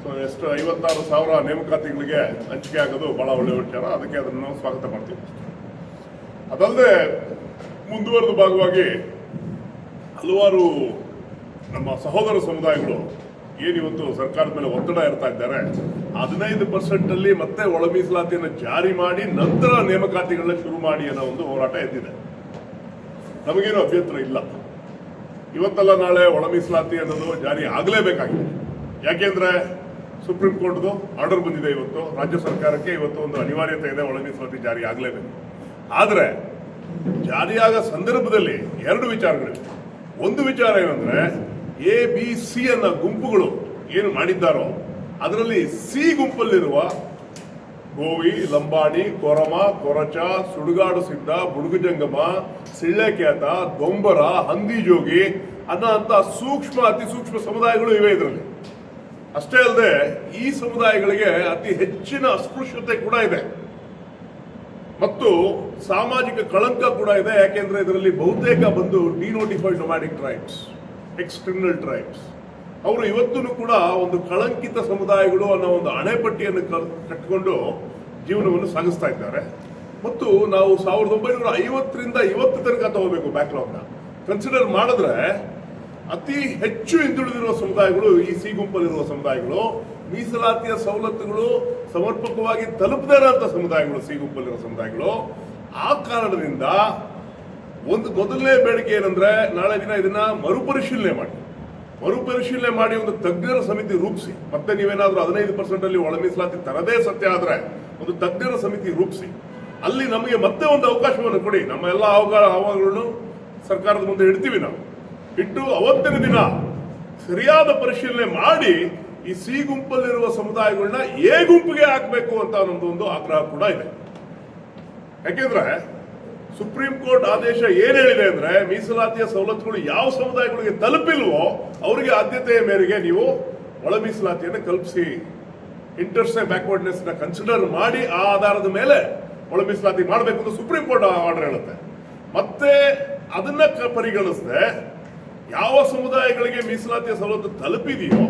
ಸೊ ಎಷ್ಟು 56,000 ನೇಮಕಾತಿಗಳಿಗೆ ಹಂಚಿಕೆ ಆಗೋದು ಬಹಳ ಒಳ್ಳೆಯ ವಿಚಾರ. ಅದಕ್ಕೆ ಅದನ್ನು ನಾವು ಸ್ವಾಗತ ಮಾಡ್ತೀವಿ. ಅದಲ್ಲದೆ ಮುಂದುವರೆದ ಭಾಗವಾಗಿ ಹಲವಾರು ನಮ್ಮ ಸಹೋದರ ಸಮುದಾಯಗಳು ಏನಿವತ್ತು ಸರ್ಕಾರದ ಮೇಲೆ ಒತ್ತಡ ಇರ್ತಾ ಇದ್ದಾರೆ, 15% ಮತ್ತೆ ಒಳ ಮೀಸಲಾತಿಯನ್ನು ಜಾರಿ ಮಾಡಿ ನಂತರ ನೇಮಕಾತಿಗಳನ್ನ ಶುರು ಮಾಡಿ ಅನ್ನೋ ಒಂದು ಹೋರಾಟ ಎದ್ದಿದೆ. ನಮಗೇನು ಅಭ್ಯಂತರ ಇಲ್ಲ. ಇವತ್ತಲ್ಲ ನಾಳೆ ಒಳ ಮೀಸಲಾತಿ ಅನ್ನೋದು ಜಾರಿ ಆಗಲೇಬೇಕಾಗಿದೆ. ಯಾಕೆಂದ್ರೆ ಸುಪ್ರೀಂ ಕೋರ್ಟ್ದು ಆರ್ಡರ್ ಬಂದಿದೆ. ಇವತ್ತು ರಾಜ್ಯ ಸರ್ಕಾರಕ್ಕೆ ಇವತ್ತು ಒಂದು ಅನಿವಾರ್ಯತೆ ಇದೆ, ಒಳ ಮೀಸಲಾತಿ ಜಾರಿ ಆಗಲೇಬೇಕು. ಆದರೆ ಜಾರಿಯಾದ ಸಂದರ್ಭದಲ್ಲಿ 2 ವಿಚಾರಗಳಿವೆ. ಒಂದು ವಿಚಾರ ಏನಂದ್ರೆ ABC ಅನ್ನೋ ಗುಂಪುಗಳು ಏನು ಮಾಡಿದ್ದಾರೋ ಅದರಲ್ಲಿ ಸಿ ಗುಂಪಲ್ಲಿರುವ ಗೋವಿ, ಲಂಬಾಣಿ, ಕೊರಮ, ಕೊರಚ, ಸುಡುಗಾಡು ಸಿದ್ಧ, ಬುಡುಗು ಜಂಗಮ, ಸಿಳ್ಳೆಕ್ಯಾತ, ದೊಂಬರ, ಹಂದಿಜೋಗಿ ಅನ್ನೋ ಅತಿ ಸೂಕ್ಷ್ಮ ಸಮುದಾಯಗಳು ಇವೆ ಇದರಲ್ಲಿ. ಅಷ್ಟೇ ಅಲ್ಲದೆ ಈ ಸಮುದಾಯಗಳಿಗೆ ಅತಿ ಹೆಚ್ಚಿನ ಅಸ್ಪೃಶ್ಯತೆ ಕೂಡ ಇದೆ ಮತ್ತು ಸಾಮಾಜಿಕ ಕಳಂಕ ಕೂಡ ಇದೆ. ಯಾಕೆಂದ್ರೆ ಇದರಲ್ಲಿ ಬಹುತೇಕ ಬಂದು denotified nomadic tribes, X criminal tribes. ಅವರು ಇವತ್ತೂ ಕೂಡ ಒಂದು ಕಳಂಕಿತ ಸಮುದಾಯಗಳು ಅನ್ನೋ ಒಂದು ಹಣೆಪಟ್ಟಿಯನ್ನು ಕಟ್ಟಿಕೊಂಡು ಜೀವನವನ್ನು ಸಾಗಿಸ್ತಾ ಇದ್ದಾರೆ. ಮತ್ತು ನಾವು 1950ರಿಂದ ಇವತ್ತು ತನಕ ತಗೋಬೇಕು ಬ್ಯಾಕ್ಲಾಗ್ನ ಕನ್ಸಿಡರ್ ಮಾಡಿದ್ರೆ ಅತಿ ಹೆಚ್ಚು ಹಿಂದುಳಿದಿರುವ ಸಮುದಾಯಗಳು ಈ ಸಿ ಗುಂಪಲ್ಲಿರುವ ಸಮುದಾಯಗಳು. ಮೀಸಲಾತಿಯ ಸವಲತ್ತುಗಳು ಸಮರ್ಪಕವಾಗಿ ತಲುಪದೇ ಇರುವಂತ ಸಮುದಾಯಗಳು ಸಿ ಗುಂಪಲ್ಲಿರುವ ಸಮುದಾಯಗಳು. ಆ ಕಾರಣದಿಂದ ಒಂದು ಮೊದಲನೇ ಬೇಡಿಕೆ ಏನಂದ್ರೆ ನಾಳೆ ದಿನ ಇದನ್ನ ಮರುಪರಿಶೀಲನೆ ಮಾಡಿ ಒಂದು ತಜ್ಞರ ಸಮಿತಿ ರೂಪಿಸಿ, ಮತ್ತೆ ನೀವೇನಾದ್ರೂ 15% ಅಲ್ಲಿ ಒಳ ಮೀಸಲಾತಿ ತರದೇ ಸತ್ಯ ಆದ್ರೆ ಒಂದು ತಜ್ಞರ ಸಮಿತಿ ರೂಪಿಸಿ ಅಲ್ಲಿ ನಮಗೆ ಮತ್ತೆ ಒಂದು ಅವಕಾಶವನ್ನು ಕೊಡಿ. ನಮ್ಮ ಎಲ್ಲ ಆಹ್ವಾನಗಳನ್ನು ಸರ್ಕಾರದ ಮುಂದೆ ಇಡ್ತೀವಿ. ನಾವು ಇಟ್ಟು ಅವತ್ತಿನ ದಿನ ಸರಿಯಾದ ಪರಿಶೀಲನೆ ಮಾಡಿ ಈ ಸಿ ಗುಂಪಲ್ಲಿರುವ ಸಮುದಾಯಗಳನ್ನ ಎ ಗುಂಪಿಗೆ ಹಾಕಬೇಕು ಅಂತ ನಮ್ದು ಆಗ್ರಹ ಕೂಡ ಇದೆ. ಯಾಕೆಂದ್ರೆ ಸುಪ್ರೀಂ ಕೋರ್ಟ್ ಆದೇಶ ಏನ್ ಹೇಳಿದೆ ಅಂದ್ರೆ ಮೀಸಲಾತಿಯ ಸವಲತ್ತುಗಳು ಯಾವ ಸಮುದಾಯಗಳಿಗೆ ತಲುಪಿಲ್ವೋ ಅವರಿಗೆ ಆದ್ಯತೆಯ ಮೇರೆಗೆ ನೀವು ಒಳ ಮೀಸಲಾತಿಯನ್ನು ಕಲ್ಪಿಸಿ, ಇಂಟರ್ಸ್ ಬ್ಯಾಕ್ವರ್ಡ್ನೆಸ್ ನ ಕನ್ಸಿಡರ್ ಮಾಡಿ ಆ ಆಧಾರದ ಮೇಲೆ ಒಳ ಮೀಸಲಾತಿ ಮಾಡಬೇಕು ಅಂತ ಸುಪ್ರೀಂ ಕೋರ್ಟ್ ಆರ್ಡರ್ ಹೇಳುತ್ತೆ. ಮತ್ತೆ ಅದನ್ನ ಪರಿಗಣಿಸದೆ ಯಾವ ಸಮುದಾಯಗಳಿಗೆ ಮೀಸಲಾತಿಯ ಸವಲತ್ತು ತಲುಪಿದೆಯೋ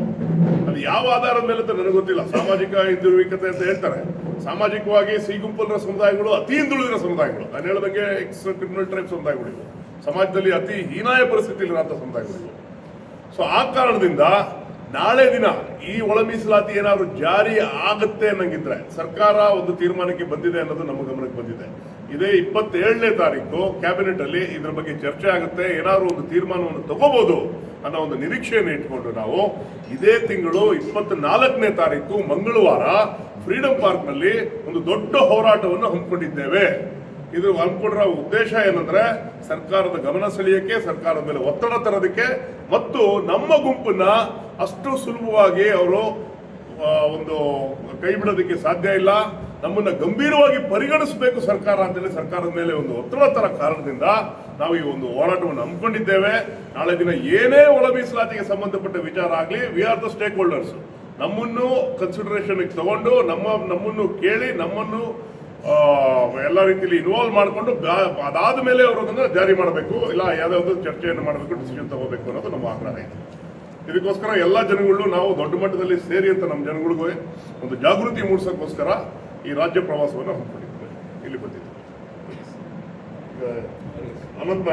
ಅದು ಯಾವ ಆಧಾರದ ಮೇಲೆ ಅಂತ ನನಗೆ ಗೊತ್ತಿಲ್ಲ. ಸಾಮಾಜಿಕ ಹಿಂದುಳಿವಿಕತೆ ಅಂತ ಹೇಳ್ತಾರೆ. ಸಾಮಾಜಿಕವಾಗಿ ಸಿ ಗುಂಪಲ್ಲಿನ ಸಮುದಾಯಗಳು ಅತಿ ಹಿಂದುಳಿದಿರೋ ಸಮುದಾಯಗಳು, ನಾನು ಹೇಳಿದಂಗೆ ಎಕ್ಸ್ ಕ್ರಿಮಿನಲ್ ಟ್ರೈಬ್ ಸಮುದಾಯಗಳಿವೆ, ಸಮಾಜದಲ್ಲಿ ಅತಿ ಹೀನಾಯ ಪರಿಸ್ಥಿತಿಯಲ್ಲಿರುವಂಥ ಸಮುದಾಯಗಳಿವೆ. ಸೊ ಆ ಕಾರಣದಿಂದ ನಾಳೆ ದಿನ ಈ ಒಳ ಮೀಸಲಾತಿ ಏನಾದ್ರು ಜಾರಿ ಆಗುತ್ತೆ ಅನ್ನಂಗಿದ್ರೆ ಸರ್ಕಾರ ಒಂದು ತೀರ್ಮಾನಕ್ಕೆ ಬಂದಿದೆ ಅನ್ನೋದು ನಮ್ಮ ಗಮನಕ್ಕೆ ಬಂದಿದೆ. ಇದೇ 27ನೇ ತಾರೀಕು ಕ್ಯಾಬಿನೆಟ್ ಅಲ್ಲಿ ಇದ್ರ ಬಗ್ಗೆ ಚರ್ಚೆ ಆಗುತ್ತೆ, ಏನಾದ್ರು ಒಂದು ತೀರ್ಮಾನವನ್ನು ತಗೋಬಹುದು ಅನ್ನೋ ಒಂದು ನಿರೀಕ್ಷೆಯನ್ನು ಇಟ್ಕೊಂಡು ನಾವು ಇದೇ ತಿಂಗಳು 24ನೇ ತಾರೀಕು ಮಂಗಳವಾರ ಫ್ರೀಡಂ ಪಾರ್ಕ್ ನಲ್ಲಿ ಒಂದು ದೊಡ್ಡ ಹೋರಾಟವನ್ನು ಹಮ್ಮಿಕೊಂಡಿದ್ದೇವೆ. ಇದು ಹಮ್ಮಿಕೊಂಡಿರೋ ಉದ್ದೇಶ ಏನಂದ್ರೆ ಸರ್ಕಾರದ ಗಮನ ಸೆಳೆಯಕ್ಕೆ, ಸರ್ಕಾರದ ಮೇಲೆ ಒತ್ತಡ ತರೋದಕ್ಕೆ ಮತ್ತು ನಮ್ಮ ಗುಂಪನ್ನ ಅಷ್ಟು ಸುಲಭವಾಗಿ ಅವರು ಒಂದು ಕೈ ಬಿಡೋದಕ್ಕೆ ಸಾಧ್ಯ ಇಲ್ಲ, ನಮ್ಮನ್ನ ಗಂಭೀರವಾಗಿ ಪರಿಗಣಿಸಬೇಕು ಸರ್ಕಾರ ಅಂತೇಳಿ ಸರ್ಕಾರದ ಮೇಲೆ ಒಂದು ಒತ್ತಡ ತರ ಕಾರಣದಿಂದ ನಾವು ಈ ಒಂದು ಹೋರಾಟವನ್ನು ಹಮ್ಮಿಕೊಂಡಿದ್ದೇವೆ. ನಾಳೆ ದಿನ ಏನೇ ಒಳ ಮೀಸಲಾತಿಗೆ ಸಂಬಂಧಪಟ್ಟ ವಿಚಾರ ಆಗಲಿ, we are the stake holders. ನಮ್ಮನ್ನು ಕನ್ಸಿಡರೇಷನ್ ತಗೊಂಡು ನಮ್ಮನ್ನು ಕೇಳಿ ನಮ್ಮನ್ನು ಎಲ್ಲ ರೀತಿಯಲ್ಲಿ ಇನ್ವಾಲ್ವ್ ಮಾಡಿಕೊಂಡು ಅದಾದ ಮೇಲೆ ಅವರು ಅದನ್ನು ಜಾರಿ ಮಾಡಬೇಕು, ಇಲ್ಲ ಯಾವುದಾದ್ರು ಚರ್ಚೆಯನ್ನು ಮಾಡಬೇಕು, ಡಿಸಿಷನ್ ತಗೋಬೇಕು ಅನ್ನೋದು ನಮ್ಮ ಆಗ್ರಹ ಇದೆ. ಇದಕ್ಕೋಸ್ಕರ ಎಲ್ಲ ಜನಗಳು ನಾವು ದೊಡ್ಡ ಮಟ್ಟದಲ್ಲಿ ಸೇರಿ ಅಂತ ನಮ್ಮ ಜನಗಳಿಗೂ ಒಂದು ಜಾಗೃತಿ ಮೂಡಿಸೋಕ್ಕೋಸ್ಕರ ಈ ರಾಜ್ಯ ಪ್ರವಾಸವನ್ನು ಹಮ್ಮಿಕೊಂಡಿದ್ದೇವೆ. ಇಲ್ಲಿ ಬಂದಿದ್ದೇವೆ. ಅನಂತ